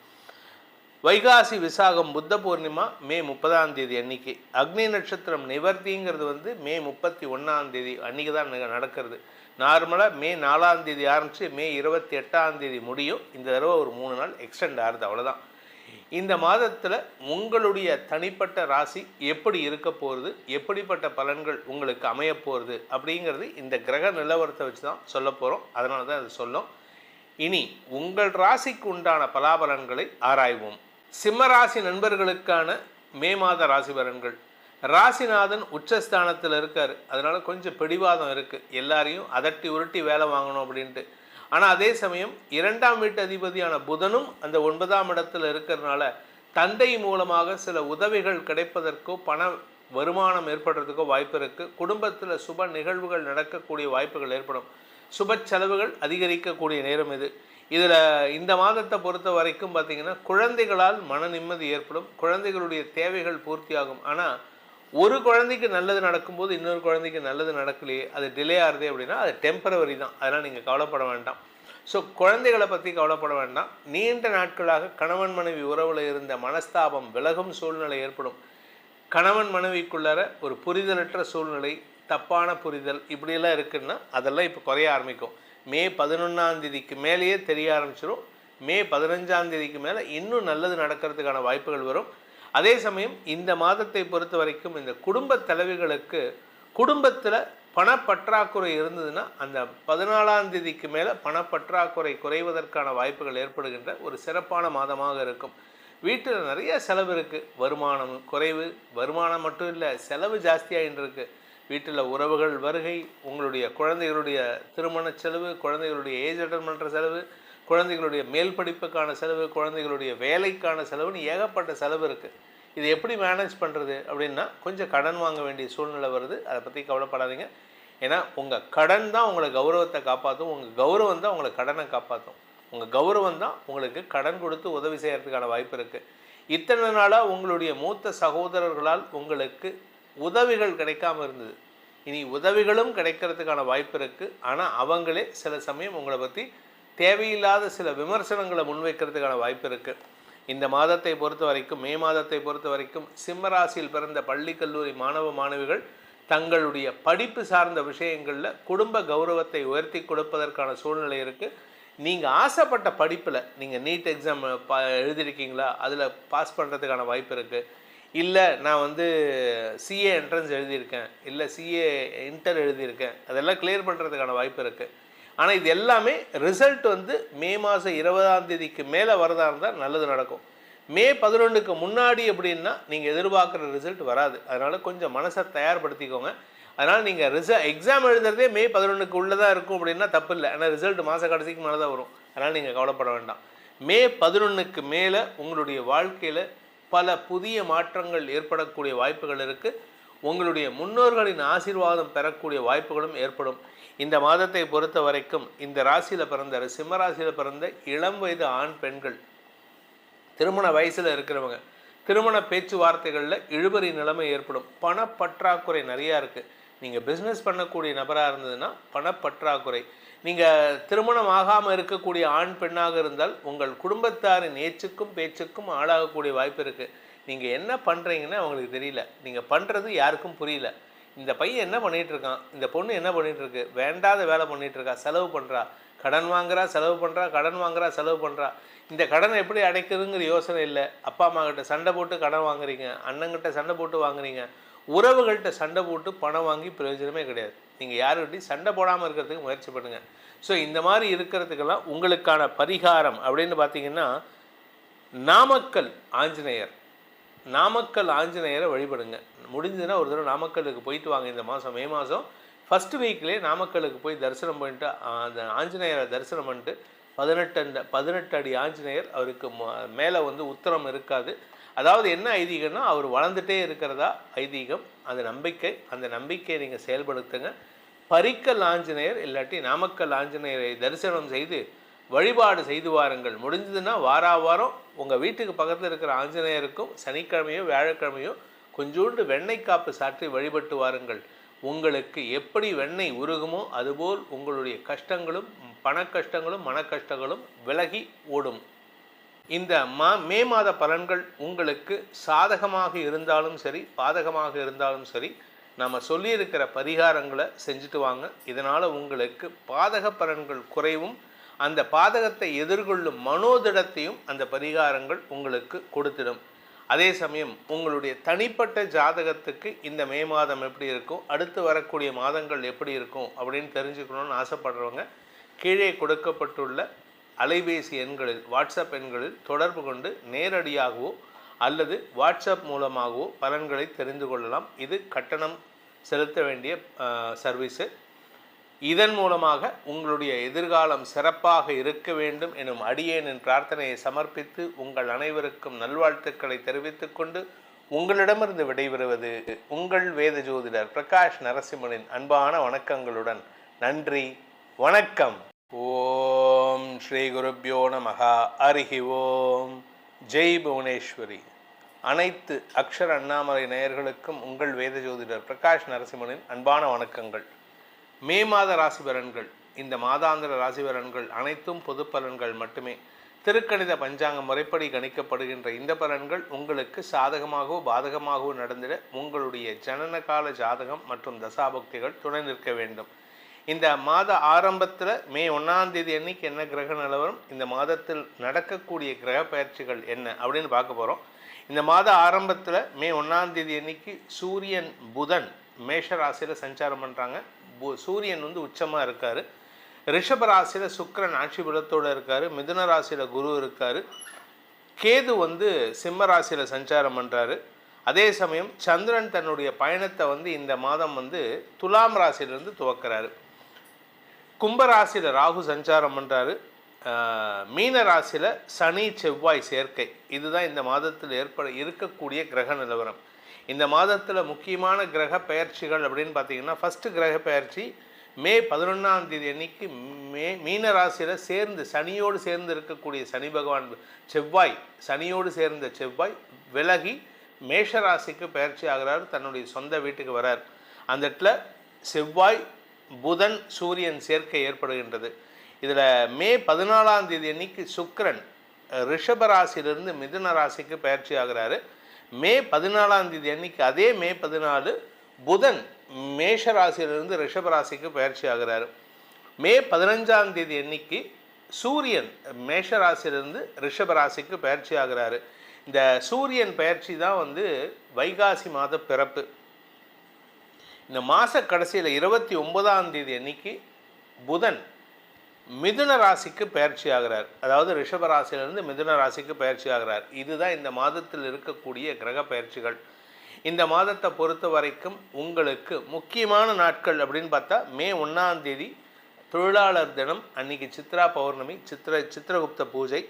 வைகாசி விசாகம் புத்த பூர்ணிமா மே 30ஆம் தேதி அன்னைக்கு. அக்னி நட்சத்திரம் நிவர்த்திங்கிறது மே 31ஆம் தேதி அன்றைக்கி தான் நடக்கிறது. நார்மலாக மே 4ஆம் தேதி ஆரம்பித்து மே 28ஆம் தேதி முடியும். இந்த தடவை ஒரு 3 நாள் எக்ஸ்டெண்ட் ஆகுது, அவ்வளோதான். இந்த மாதத்தில் உங்களுடைய தனிப்பட்ட ராசி எப்படி இருக்க போகிறது, எப்படிப்பட்ட பலன்கள் உங்களுக்கு அமைய போகிறது அப்படிங்கிறது இந்த கிரக நிலவரத்தை வச்சு தான் சொல்ல போகிறோம். அதனால தான் அது சொல்லும். இனி உங்கள் ராசிக்கு உண்டான பலாபலன்களை ஆராய்வோம். சிம்ம ராசி நண்பர்களுக்கான மே மாத ராசி பலன்கள். ராசிநாதன் உச்சஸ்தானத்தில் இருக்கார். அதனால் கொஞ்சம் பிடிவாதம் இருக்குது, எல்லாரையும் அதட்டி உருட்டி வேலை வாங்கணும் அப்படின்ட்டு. ஆனால் அதே சமயம் 2ஆம் வீட்டு அதிபதியான புதனும் அந்த 9ஆம் இடத்துல இருக்கிறதுனால தந்தை மூலமாக சில உதவிகள் கிடைப்பதற்கோ பண வருமானம் ஏற்படுறதுக்கோ வாய்ப்பு இருக்குது. குடும்பத்தில் சுப நிகழ்வுகள் நடக்கக்கூடிய வாய்ப்புகள் ஏற்படும். சுப செலவுகள் அதிகரிக்கக்கூடிய நேரம் இது. இதில் இந்த மாதத்தை பொறுத்த வரைக்கும் பார்த்திங்கன்னா, குழந்தைகளால் மன நிம்மதி ஏற்படும். குழந்தைகளுடைய தேவைகள் பூர்த்தியாகும். ஆனால் ஒரு குழந்தைக்கு நல்லது நடக்கும்போது இன்னொரு குழந்தைக்கு நல்லது நடக்கலையே, அது டிலே ஆகுது அப்படின்னா அது டெம்பரவரி தான். அதனால் நீங்கள் கவலைப்பட வேண்டாம். ஸோ குழந்தைகளை பற்றி கவலைப்பட வேண்டாம். நீண்ட நாட்களாக கணவன் மனைவி உறவில் இருந்த மனஸ்தாபம் விலகும் சூழ்நிலை ஏற்படும். கணவன் மனைவிக்குள்ளார ஒரு புரிதலற்ற சூழ்நிலை, தப்பான புரிதல் இப்படியெல்லாம் இருக்குன்னா அதெல்லாம் இப்போ குறைய ஆரம்பிக்கும். மே 11ஆம் தேதிக்கு மேலேயே தெரிய ஆரம்பிச்சிடும். மே 15ஆம் தேதிக்கு மேலே இன்னும் நல்லது நடக்கிறதுக்கான வாய்ப்புகள் வரும். அதே சமயம் இந்த மாதத்தை பொறுத்த வரைக்கும் இந்த குடும்ப தலைவிகளுக்கு குடும்பத்தில் பணப்பற்றாக்குறை இருந்ததுன்னா அந்த 14ஆம் தேதிக்கு மேலே பணப்பற்றாக்குறை குறைவதற்கான வாய்ப்புகள் ஏற்படுகின்ற ஒரு சிறப்பான மாதமாக இருக்கும். வீட்டில் நிறைய செலவு இருக்குது. வருமானம் குறைவு, வருமானம் மட்டும் இல்லை, செலவு ஜாஸ்தியாகிட்டு இருக்குது. வீட்டில் உறவுகள் வருகை, உங்களுடைய குழந்தைகளுடைய திருமண செலவு, குழந்தைகளுடைய ஏஜ் அட்டன் பண்ணுற செலவு, குழந்தைகளுடைய மேல் படிப்புக்கான செலவு, குழந்தைகளுடைய வேலைக்கான செலவுன்னு ஏகப்பட்ட செலவு இருக்குது. இது எப்படி மேனேஜ் பண்ணுறது அப்படின்னா, கொஞ்சம் கடன் வாங்க வேண்டிய சூழ்நிலை வருது. அதை பற்றி கவலைப்படாதீங்க. ஏன்னா உங்கள் கடன் தான் உங்களை கௌரவத்தை காப்பாற்றும். உங்கள் கௌரவம் தான் உங்களை கடனை காப்பாற்றும். உங்கள் கௌரவம் தான் உங்களுக்கு கடன் கொடுத்து உதவி செய்கிறதுக்கான வாய்ப்பு இருக்குது. இத்தனை நாளாக உங்களுடைய மூத்த சகோதரர்களால் உங்களுக்கு உதவிகள் கிடைக்காமல் இருந்தது. இனி உதவிகளும் கிடைக்கிறதுக்கான வாய்ப்பு இருக்குது. ஆனால் அவங்களே சில சமயம் உங்களை பற்றி தேவையில்லாத சில விமர்சனங்களை முன்வைக்கிறதுக்கான வாய்ப்பு இருக்குது. இந்த மாதத்தை பொறுத்த வரைக்கும், மே மாதத்தை பொறுத்த வரைக்கும் சிம்ம ராசியில் பிறந்த பள்ளி கல்லூரி மாணவ மாணவிகள் தங்களுடைய படிப்பு சார்ந்த விஷயங்களில் குடும்ப கௌரவத்தை உயர்த்தி கொடுப்பதற்கான சூழ்நிலை இருக்குது. நீங்கள் ஆசைப்பட்ட படிப்பில் நீங்கள் நீட் எக்ஸாம் எழுதியிருக்கீங்களா, அதில் பாஸ் பண்ணுறதுக்கான வாய்ப்பு இருக்குது. இல்லை நான் வந்து சிஏ என்ட்ரன்ஸ் எழுதியிருக்கேன், இல்லை சிஏ இன்டர் எழுதியிருக்கேன், அதெல்லாம் கிளியர் பண்ணுறதுக்கான வாய்ப்பு இருக்குது. ஆனால் இது எல்லாமே ரிசல்ட் வந்து மே மாதம் 20ஆம் தேதிக்கு மேலே வரதா இருந்தால் நல்லது நடக்கும். மே 11க்கு முன்னாடி அப்படின்னா நீங்கள் எதிர்பார்க்குற ரிசல்ட் வராது. அதனால் கொஞ்சம் மனசை தயார்படுத்திக்கோங்க. அதனால் நீங்கள் எக்ஸாம் எழுதுறதே மே 11க்கு உள்ளே தான் இருக்கும் அப்படின்னா தப்பு இல்லை. ஆனால் ரிசல்ட் மாத கடைசிக்கு மேலே தான் வரும். அதனால் நீங்கள் கவலைப்பட வேண்டாம். மே 11க்கு மேலே உங்களுடைய வாழ்க்கையில் பல புதிய மாற்றங்கள் ஏற்படக்கூடிய வாய்ப்புகள் இருக்குது. உங்களுடைய முன்னோர்களின் ஆசீர்வாதம் பெறக்கூடிய வாய்ப்புகளும் ஏற்படும். இந்த மாதத்தை பொறுத்த வரைக்கும் இந்த ராசியில் பிறந்த சிம்ம ராசியில் பிறந்த இளம் வயது ஆண் பெண்கள், திருமண வயசில் இருக்கிறவங்க, திருமண பேச்சுவார்த்தைகளில் இழுபறி நிலைமை ஏற்படும். பணப்பற்றாக்குறை நிறையா இருக்குது. நீங்கள் பிஸ்னஸ் பண்ணக்கூடிய நபராக இருந்ததுன்னா பணப்பற்றாக்குறை. நீங்கள் திருமணம் ஆகாமல் இருக்கக்கூடிய ஆண் பெண்ணாக இருந்தால் உங்கள் குடும்பத்தாரின் ஏச்சுக்கும் பேச்சுக்கும் ஆளாகக்கூடிய வாய்ப்பு இருக்குது. நீங்கள் என்ன பண்ணுறீங்கன்னு அவங்களுக்கு தெரியல, நீங்கள் பண்ணுறது யாருக்கும் புரியல. இந்த பையன் என்ன பண்ணிகிட்ருக்கான், இந்த பொண்ணு என்ன பண்ணிகிட்ருக்கு, வேண்டாத வேலை பண்ணிகிட்ருக்கா, செலவு பண்ணுறா, கடன் வாங்குறா, செலவு பண்ணுறா, கடன் வாங்குறா, செலவு பண்ணுறா. இந்த கடனை எப்படி அடைக்கிறதுங்கிற யோசனை இல்லை. அப்பா அம்மா கிட்ட சண்டை போட்டு கடன் வாங்குறீங்க, அண்ணங்கிட்ட சண்டை போட்டு வாங்குறீங்க, உறவுகள்கிட்ட சண்டை போட்டு பணம் வாங்கி பிரயோஜனமே கிடையாது. நீங்கள் யாருக்கிட்டையும் சண்டை போடாமல் இருக்கிறதுக்கு முயற்சி பண்ணுங்கள். ஸோ இந்த மாதிரி இருக்கிறதுக்கெல்லாம் உங்களுக்கான பரிகாரம் அப்படின்னு பார்த்தீங்கன்னா, நாமக்கல் ஆஞ்சநேயர், நாமக்கல் ஆஞ்சநேயரை வழிபடுங்க. முடிஞ்சதுன்னா ஒரு தடவை நாமக்கலுக்கு போயிட்டு வாங்க. இந்த மாதம் மே மாதம் ஃபஸ்ட்டு வீக்லேயே நாமக்கலுக்கு போய் தரிசனம் பண்ணிட்டு அந்த ஆஞ்சநேயரை தரிசனம் பண்ணிட்டு 18 அடி ஆஞ்சநேயர், அவருக்கு மேலே வந்து உத்தரம் இருக்காது. அதாவது என்ன ஐதீகம்னா அவர் வளர்ந்துட்டே இருக்கிறதா ஐதீகம். அது நம்பிக்கை. அந்த நம்பிக்கையை நீங்கள் செயல்படுத்துங்க. பரிக்கல் ஆஞ்சநேயர் இல்லாட்டி நாமக்கல் ஆஞ்சநேயரை தரிசனம் செய்து வழிபாடு செய்து வாருங்கள். முடிஞ்சதுன்னா வாரம் உங்கள் வீட்டுக்கு பக்கத்தில் இருக்கிற ஆஞ்சநேயருக்கும் சனிக்கிழமையோ வியாழக்கிழமையோ கொஞ்சோண்டு வெண்ணெய் காப்பு சாற்றி வழிபட்டு வாருங்கள். உங்களுக்கு எப்படி வெண்ணெய் உருகுமோ அதுபோல் உங்களுடைய கஷ்டங்களும் பண கஷ்டங்களும் மன கஷ்டங்களும் விலகி ஓடும். இந்த மே மாத பலன்கள் உங்களுக்கு சாதகமாக இருந்தாலும் சரி பாதகமாக இருந்தாலும் சரி, நம்ம சொல்லியிருக்கிற பரிகாரங்களை செஞ்சுட்டு வாங்க. இதனால் உங்களுக்கு பாதக பலன்கள் குறைவும் அந்த பாதகத்தை எதிர்கொள்ளும் மனோதிடத்தையும் அந்த பரிகாரங்கள் உங்களுக்கு கொடுத்திடும். அதே சமயம் உங்களுடைய தனிப்பட்ட ஜாதகத்துக்கு இந்த மே மாதம் எப்படி இருக்கும், அடுத்து வரக்கூடிய மாதங்கள் எப்படி இருக்கும் அப்படின்னு தெரிஞ்சுக்கணும்னு ஆசைப்படுறவங்க கீழே கொடுக்கப்பட்டுள்ள அலைபேசி எண்களில் வாட்ஸ்அப் எண்களில் தொடர்பு கொண்டு நேரடியாகவோ அல்லது வாட்ஸ்அப் மூலமாகவோ பலன்களை தெரிந்து கொள்ளலாம். இது கட்டணம் செலுத்த வேண்டிய சர்வீஸு. இதன் மூலமாக உங்களுடைய எதிர்காலம் சிறப்பாக இருக்க வேண்டும் எனும் அடியேனின் பிரார்த்தனையை சமர்ப்பித்து உங்கள் அனைவருக்கும் நல்வாழ்த்துக்களை தெரிவித்துக் கொண்டு உங்களிடமிருந்து விடைபெறுவது உங்கள் வேத ஜோதிடர் பிரகாஷ் நரசிம்மனின் அன்பான வணக்கங்களுடன். நன்றி, வணக்கம். ஓம் ஸ்ரீ குருப்யோ நமஹ. ஹரிஹி ஓம். ஜெய் புவனேஸ்வரி. அனைத்து அக்ஷர அண்ணாமலை நேயர்களுக்கும் உங்கள் வேத ஜோதிடர் பிரகாஷ் நரசிம்மனின் அன்பான வணக்கங்கள். மே மாத ராசி பலன்கள், இந்த மாதாந்திர ராசி பலன்கள் அனைத்தும் பொது பலன்கள் மட்டுமே. திருக்கணித பஞ்சாங்க முறைப்படி கணிக்கப்படுகின்ற இந்த பலன்கள் உங்களுக்கு சாதகமாகவோ பாதகமாகவோ நடந்திட உங்களுடைய ஜனனகால ஜாதகம் மற்றும் தசாபக்திகள் துணை நிற்க வேண்டும். இந்த மாத ஆரம்பத்தில் மே 1ஆம் தேதி அன்னைக்கு என்ன கிரக நிலவரம், இந்த மாதத்தில் நடக்கக்கூடிய கிரக பயிற்சிகள் என்ன அப்படின்னு பார்க்க போகிறோம். இந்த மாத ஆரம்பத்தில் மே 1ஆம் தேதி அன்னைக்கு சூரியன் புதன் மேஷ ராசியில் சஞ்சாரம் பண்ணுறாங்க. சூரியன் வந்து உச்சமாக இருக்கார். ரிஷப ராசியில் சுக்கிரன் ஆட்சி பலத்தோடு இருக்கார். மிதுன ராசியில் குரு இருக்கார். கேது வந்து சிம்ம ராசியில் சஞ்சாரம் பண்ணுறாரு. அதே சமயம் சந்திரன் தன்னுடைய பயணத்தை வந்து இந்த மாதம் வந்து துலாம் ராசியிலிருந்து துவக்கிறாரு. கும்பராசியில் ராகு சஞ்சாரம் பண்ணுறாரு. மீன ராசியில் சனி செவ்வாய் சேர்க்கை. இதுதான் இந்த மாதத்தில் இருக்கக்கூடிய கிரக நிலவரம். இந்த மாதத்தில் முக்கியமான கிரக பெயர்ச்சிகள் அப்படின்னு பார்த்தீங்கன்னா, ஃபஸ்ட்டு கிரக பெயர்ச்சி மே 11ஆம் தேதி அன்னைக்கு மீன ராசியில் சேர்ந்து சனியோடு சேர்ந்து இருக்கக்கூடிய சனி பகவான் செவ்வாய், சனியோடு சேர்ந்த செவ்வாய் விலகி மேஷ ராசிக்கு பெயர்ச்சி ஆகிறார். தன்னுடைய சொந்த வீட்டுக்கு வரார். அந்த இடத்துல செவ்வாய் புதன் சூரியன் சேர்க்கை ஏற்படுகின்றது. இதில் மே 14ஆம் தேதி அன்னைக்கு சுக்கிரன் ரிஷபராசிலிருந்து மிதுன ராசிக்கு பயிற்சி ஆகிறாரு. மே 14ஆம் தேதி அன்னைக்கு, அதே மே 14 புதன் மேஷ ராசியிலிருந்து ரிஷபராசிக்கு பயிற்சி ஆகிறாரு. மே 15ஆம் தேதி அன்னைக்கு சூரியன் மேஷ ராசியிலிருந்து ரிஷபராசிக்கு பயிற்சி ஆகிறாரு. இந்த சூரியன் பயிற்சி தான் வைகாசி மாத பிறப்பு. இந்த மாத கடைசியில் 29ஆம் தேதி அன்னைக்கு புதன் மிதுன ராசிக்கு பயிற்சி ஆகிறார். அதாவது ரிஷப ராசியிலிருந்து மிதுன ராசிக்கு பயிற்சி ஆகிறார். இதுதான் இந்த மாதத்தில் இருக்கக்கூடிய கிரக பயிற்சிகள். இந்த மாதத்தை பொறுத்த வரைக்கும் உங்களுக்கு முக்கியமான நாட்கள் அப்படின்னு பார்த்தா மே 1ஆம் தேதி தொழிலாளர் தினம், அன்னைக்கு சித்ரா பௌர்ணமி, சித்திரகுப்த பூஜை.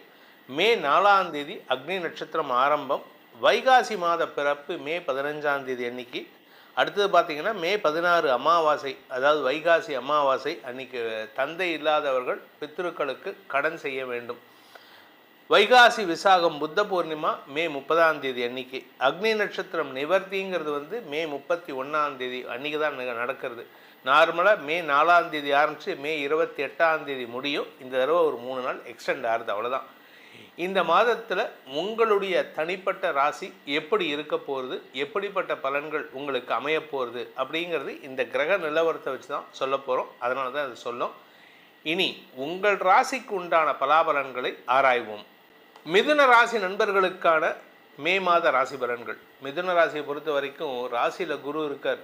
மே 4ஆம் தேதி அக்னி நட்சத்திரம் ஆரம்பம். வைகாசி மாத பிறப்பு மே 15ஆம் தேதி அன்னைக்கு. அடுத்தது பார்த்திங்கன்னா மே 16 அமாவாசை, அதாவது வைகாசி அமாவாசை அன்னைக்கு தந்தை இல்லாதவர்கள் பித்ருக்களுக்கு கடன் செய்ய வேண்டும். வைகாசி விசாகம் புத்த பூர்ணிமா மே 30ஆம் தேதி அன்னைக்கு. அக்னி நட்சத்திரம் நிவர்த்திங்கிறது மே 31ஆம் தேதி அன்றைக்கி தான் நடக்கிறது. நார்மலாக மே 4ஆம் தேதி ஆரம்பித்து மே 28ஆம் தேதி முடியும். இந்த தடவை ஒரு 3 நாள் எக்ஸ்டெண்ட் ஆகுது, அவ்வளோதான். இந்த மாதத்தில் உங்களுடைய தனிப்பட்ட ராசி எப்படி இருக்க போகிறது, எப்படிப்பட்ட பலன்கள் உங்களுக்கு அமைய போகிறது அப்படிங்கிறது இந்த கிரக நிலவரத்தை வச்சு தான் சொல்ல போகிறோம். அதனால தான் அது சொல்லும். இனி உங்கள் ராசிக்கு உண்டான பலாபலன்களை ஆராய்வோம். மிதுன ராசி நண்பர்களுக்கான மே மாத ராசி பலன்கள். மிதுன ராசியை பொறுத்த வரைக்கும் ராசியில் குரு இருக்கார்.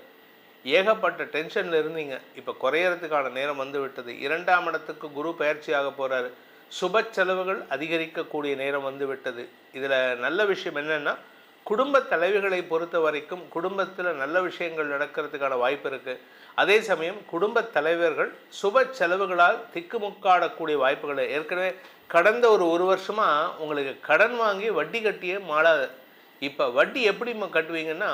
ஏகப்பட்ட டென்ஷனில் இருந்தீங்க, இப்போ குறையறதுக்கான நேரம் வந்து விட்டது. 2ஆம் இடத்துக்கு குரு பயிற்சியாக போகிறாரு. சுப செலவுகள் அதிகரிக்கக்கூடிய நேரம் வந்து விட்டது. இதில் நல்ல விஷயம் என்னென்னா, குடும்ப தலைவிகளை பொறுத்த வரைக்கும் குடும்பத்தில் நல்ல விஷயங்கள் நடக்கிறதுக்கான வாய்ப்பு இருக்குது. அதே சமயம் குடும்ப தலைவர்கள் சுப செலவுகளால் திக்குமுக்காடக்கூடிய வாய்ப்புகள். ஏற்கனவே கடந்த ஒரு வருஷமாக உங்களுக்கு கடன் வாங்கி வட்டி கட்டியே மாளாத. இப்போ வட்டி எப்படி கட்டுவீங்கன்னா,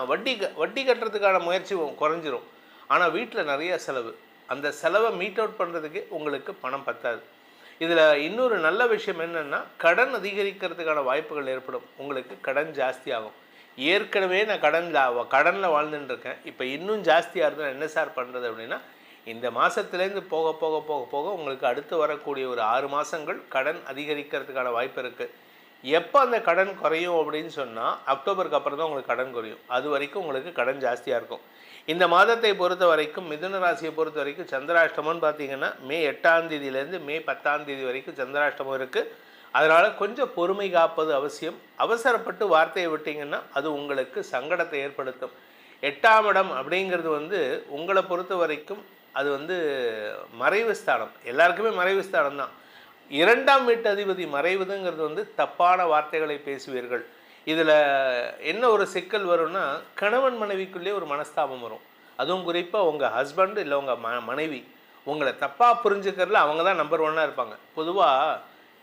வட்டி கட்டுறதுக்கான முயற்சி குறைஞ்சிரும். ஆனால் வீட்டில் நிறைய செலவு. அந்த செலவை மீட் அவுட் பண்ணுறதுக்கே உங்களுக்கு பணம் பத்தாது. இதில் இன்னொரு நல்ல விஷயம் என்னென்னா, கடன் அதிகரிக்கிறதுக்கான வாய்ப்புகள் ஏற்படும். உங்களுக்கு கடன் ஜாஸ்தி ஆகும். ஏற்கனவே நான் கடனில் வாழ்ந்துட்டுருக்கேன், இப்போ இன்னும் ஜாஸ்தியாக இருந்தால் என்ன சார் பண்ணுறது அப்படின்னா, இந்த மாதத்துலேருந்து போக போக போக போக உங்களுக்கு அடுத்து வரக்கூடிய ஒரு 6 மாதங்கள் கடன் அதிகரிக்கிறதுக்கான வாய்ப்பு இருக்குது. எப்போ அந்த கடன் குறையும் அப்படின்னு சொன்னால், அக்டோபருக்கு அப்புறம் தான் உங்களுக்கு கடன் குறையும். அது வரைக்கும் உங்களுக்கு கடன் ஜாஸ்தியாக இருக்கும். இந்த மாதத்தை பொறுத்த வரைக்கும் மிதுன ராசியை பொறுத்த வரைக்கும் சந்திராஷ்டமம்னு பார்த்தீங்கன்னா மே 8ஆம் தேதியிலேருந்து மே 10ஆம் தேதி வரைக்கும் சந்திராஷ்டமம் இருக்குது. அதனால் கொஞ்சம் பொறுமை காப்பது அவசியம். அவசரப்பட்டு வார்த்தையை விட்டீங்கன்னா அது உங்களுக்கு சங்கடத்தை ஏற்படுத்தும். 8ஆம் இடம் அப்படிங்கிறது உங்களை பொறுத்த வரைக்கும் அது மறைவு ஸ்தானம். எல்லாருக்குமே மறைவு ஸ்தானம் தான். 2ஆம் வீட்டு அதிபதி மறைவுதுங்கிறது தப்பான வார்த்தைகளை பேசுவீர்கள். இதில் என்ன ஒரு சிக்கல் வரும்னா, கணவன் மனைவிக்குள்ளே ஒரு மனஸ்தாபம் வரும். அதுவும் குறிப்பாக உங்கள் ஹஸ்பண்ட் இல்லை உங்கள் மனைவி உங்களை தப்பாக புரிஞ்சுக்கிறதுல அவங்க தான் நம்பர் 1ஆக இருப்பாங்க. பொதுவாக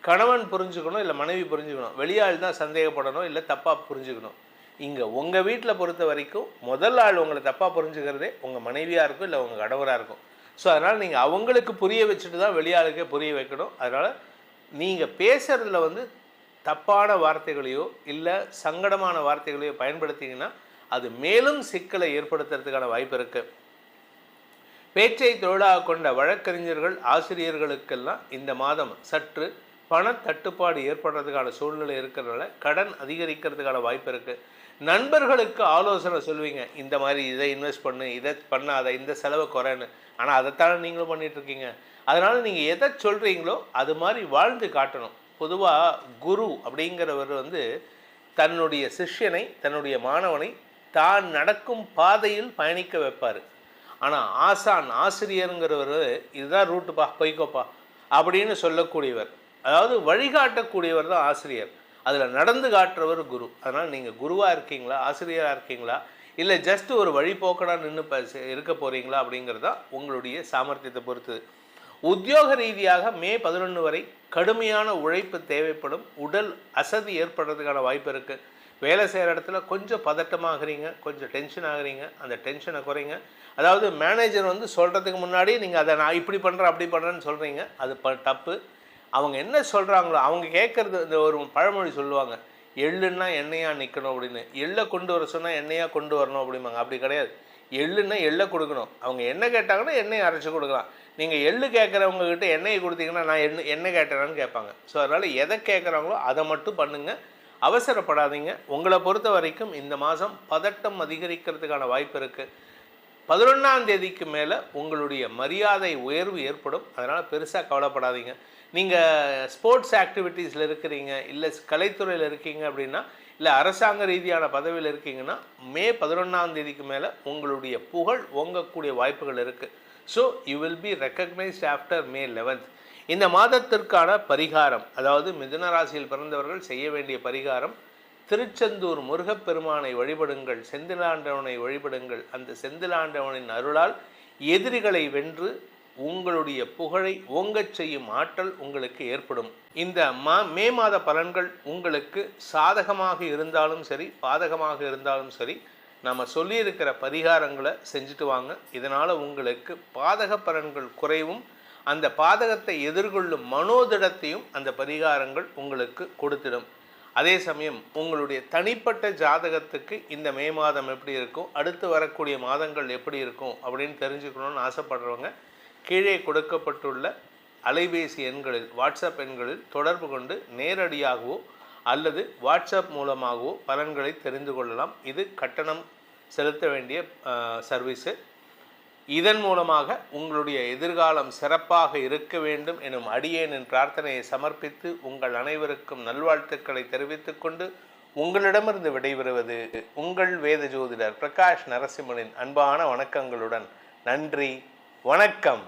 கணவன் புரிஞ்சுக்கணும், இல்லை மனைவி புரிஞ்சுக்கணும். வெளியாள் தான் சந்தேகப்படணும், இல்லை தப்பாக புரிஞ்சுக்கணும். இங்கே உங்கள் வீட்டில் பொறுத்த வரைக்கும் முதல் ஆள் உங்களை தப்பாக புரிஞ்சுக்கிறதே உங்கள் மனைவியாக இருக்கும், இல்லை உங்கள் கணவராக இருக்கும். ஸோ அதனால் நீங்கள் அவங்களுக்கு புரிய வச்சுட்டு தான் வெளியாளுக்கே புரிய வைக்கணும். அதனால் நீங்கள் பேசுகிறதுல தப்பான வார்த்தைகளையோ இல்லை சங்கடமான வார்த்தைகளையோ பயன்படுத்திங்கன்னா அது மேலும் சிக்கலை ஏற்படுத்துறதுக்கான வாய்ப்பு இருக்குது. பேச்சை தொழிலாக கொண்ட வழக்கறிஞர்கள், ஆசிரியர்களுக்கெல்லாம் இந்த மாதம் சற்று பணத்தட்டுப்பாடு ஏற்படுறதுக்கான சூழ்நிலை இருக்கிறதுனால கடன் அதிகரிக்கிறதுக்கான வாய்ப்பு இருக்குது. நண்பர்களுக்கு ஆலோசனை சொல்வீங்க, இந்த மாதிரி இதை இன்வெஸ்ட் பண்ணு, இதை பண்ணாத, இந்த செலவை குறைன்னு. ஆனால் அதைத்தானே நீங்களும் பண்ணிகிட்ருக்கீங்க. அதனால் நீங்கள் எதை சொல்கிறீங்களோ அது மாதிரி வாழ்ந்து காட்டணும். பொதுவாக குரு அப்படிங்கிறவர் தன்னுடைய சிஷ்யனை, தன்னுடைய மாணவனை தான் நடக்கும் பாதையில் பயணிக்க வைப்பார். ஆனால் ஆசிரியருங்கிறவர் இதுதான் ரூட்டுப்பா, போய்க்கோப்பா அப்படின்னு சொல்லக்கூடியவர். அதாவது வழிகாட்டக்கூடியவர் தான் ஆசிரியர். அதில் நடந்து காட்டுறவர் குரு. அதனால் நீங்கள் குருவாக இருக்கீங்களா, ஆசிரியராக இருக்கீங்களா, இல்லை ஜஸ்ட் ஒரு வழிபோக்கடாக நின்று இருக்க போகிறீங்களா அப்படிங்கிறது தான் உங்களுடைய சாமர்த்தியத்தை பொறுத்தது. உத்தியோக ரீதியாக மே 11 வரை கடுமையான உழைப்பு தேவைப்படும். உடல் அசதி ஏற்படுறதுக்கான வாய்ப்பு இருக்குது. வேலை செய்கிற இடத்துல கொஞ்சம் பதட்டமாகறீங்க, கொஞ்சம் டென்ஷன் ஆகுறீங்க. அந்த டென்ஷனை குறைங்க. அதாவது மேனேஜர் சொல்கிறதுக்கு முன்னாடி நீங்கள் அதை நான் இப்படி பண்ணுறேன் அப்படி பண்ணுறேன்னு சொல்கிறீங்க, அது தப்பு. அவங்க என்ன சொல்கிறாங்களோ அவங்க கேட்குறது. இந்த ஒரு பழமொழி சொல்லுவாங்க, எள்ளுன்னா எண்ணெயாக நிற்கணும் அப்படின்னு. எள்ளை கொண்டு வர சொன்னால் எண்ணெயாக கொண்டு வரணும் அப்படிம்பாங்க. அப்படி கிடையாது. எள்ளுன்னா எள்ளை கொடுக்கணும். அவங்க என்ன கேட்டாங்கன்னா எண்ணெயை அரைச்சி கொடுக்கலாம். நீங்கள் எள்ளு கேட்குறவங்க கிட்ட எண்ணெயை கொடுத்தீங்கன்னா நான் எண்ணெய் கேட்டேனான்னு கேட்பாங்க. ஸோ அதனால் எதை கேட்குறாங்களோ அதை மட்டும் பண்ணுங்கள், அவசரப்படாதீங்க. உங்களை பொறுத்த வரைக்கும் இந்த மாதம் பதட்டம் அதிகரிக்கிறதுக்கான வாய்ப்பு இருக்குது. 11ஆம் தேதிக்கு மேலே உங்களுடைய மரியாதை உயர்வு ஏற்படும். அதனால் பெருசாக கவலைப்படாதீங்க. நீங்கள் ஸ்போர்ட்ஸ் ஆக்டிவிட்டீஸில் இருக்கிறீங்க, இல்லை கலைத்துறையில் இருக்கீங்க அப்படின்னா, இல்லை அரசாங்க ரீதியான பதவியில் இருக்கீங்கன்னா, மே 11ஆம் தேதிக்கு மேலே உங்களுடைய புகழ் ஓங்கக்கூடிய வாய்ப்புகள் இருக்குது. So you will be recognised after May 11th. இந்த மாதத்திற்கான பரிகாரம், அதாவது மிதுன ராசியில் பிறந்தவர்கள் செய்ய வேண்டிய பரிகாரம், திருச்செந்தூர் முருகப்பெருமானை வழிபடுங்கள், செந்திலாண்டவனை வழிபடுங்கள். அந்த செந்திலாண்டவனின் அருளால் எதிரிகளை வென்று உங்களுடைய புகழை ஓங்கச் செய்யும் ஆற்றல் உங்களுக்கு ஏற்படும். இந்த மே மாத பலன்கள் உங்களுக்கு சாதகமாக இருந்தாலும் சரி, பாதகமாக இருந்தாலும் சரி, நம்ம சொல்லியிருக்கிற பரிகாரங்களை செஞ்சுட்டு வாங்க. இதனால் உங்களுக்கு பாதக பலன்கள் குறைவும், அந்த பாதகத்தை எதிர்கொள்ளும் மனோதிடத்தையும் அந்த பரிகாரங்கள் உங்களுக்கு கொடுத்திடும். அதே சமயம் உங்களுடைய தனிப்பட்ட ஜாதகத்துக்கு இந்த மே மாதம் எப்படி இருக்கும், அடுத்து வரக்கூடிய மாதங்கள் எப்படி இருக்கும் அப்படின்னு தெரிஞ்சுக்கணும்னு ஆசைப்படுறவங்க கீழே கொடுக்கப்பட்டுள்ள அலைபேசி எண்களில், வாட்ஸ்அப் எண்களில் தொடர்பு கொண்டு நேரடியாகவோ அல்லது வாட்ஸ்அப் மூலமாகவோ பலன்களை தெரிந்து கொள்ளலாம். இது கட்டணம் செலுத்த வேண்டிய சர்வீஸு. இதன் மூலமாக உங்களுடைய எதிர்காலம் சிறப்பாக இருக்க வேண்டும் எனும் அடியேனின் பிரார்த்தனையை சமர்ப்பித்து உங்கள் அனைவருக்கும் நல்வாழ்த்துக்களை தெரிவித்துக் கொண்டு உங்களிடமிருந்து விடைபெறுவது உங்கள் வேத ஜோதிடர் பிரகாஷ் நரசிம்மனின் அன்பான வணக்கங்களுடன். நன்றி, வணக்கம்.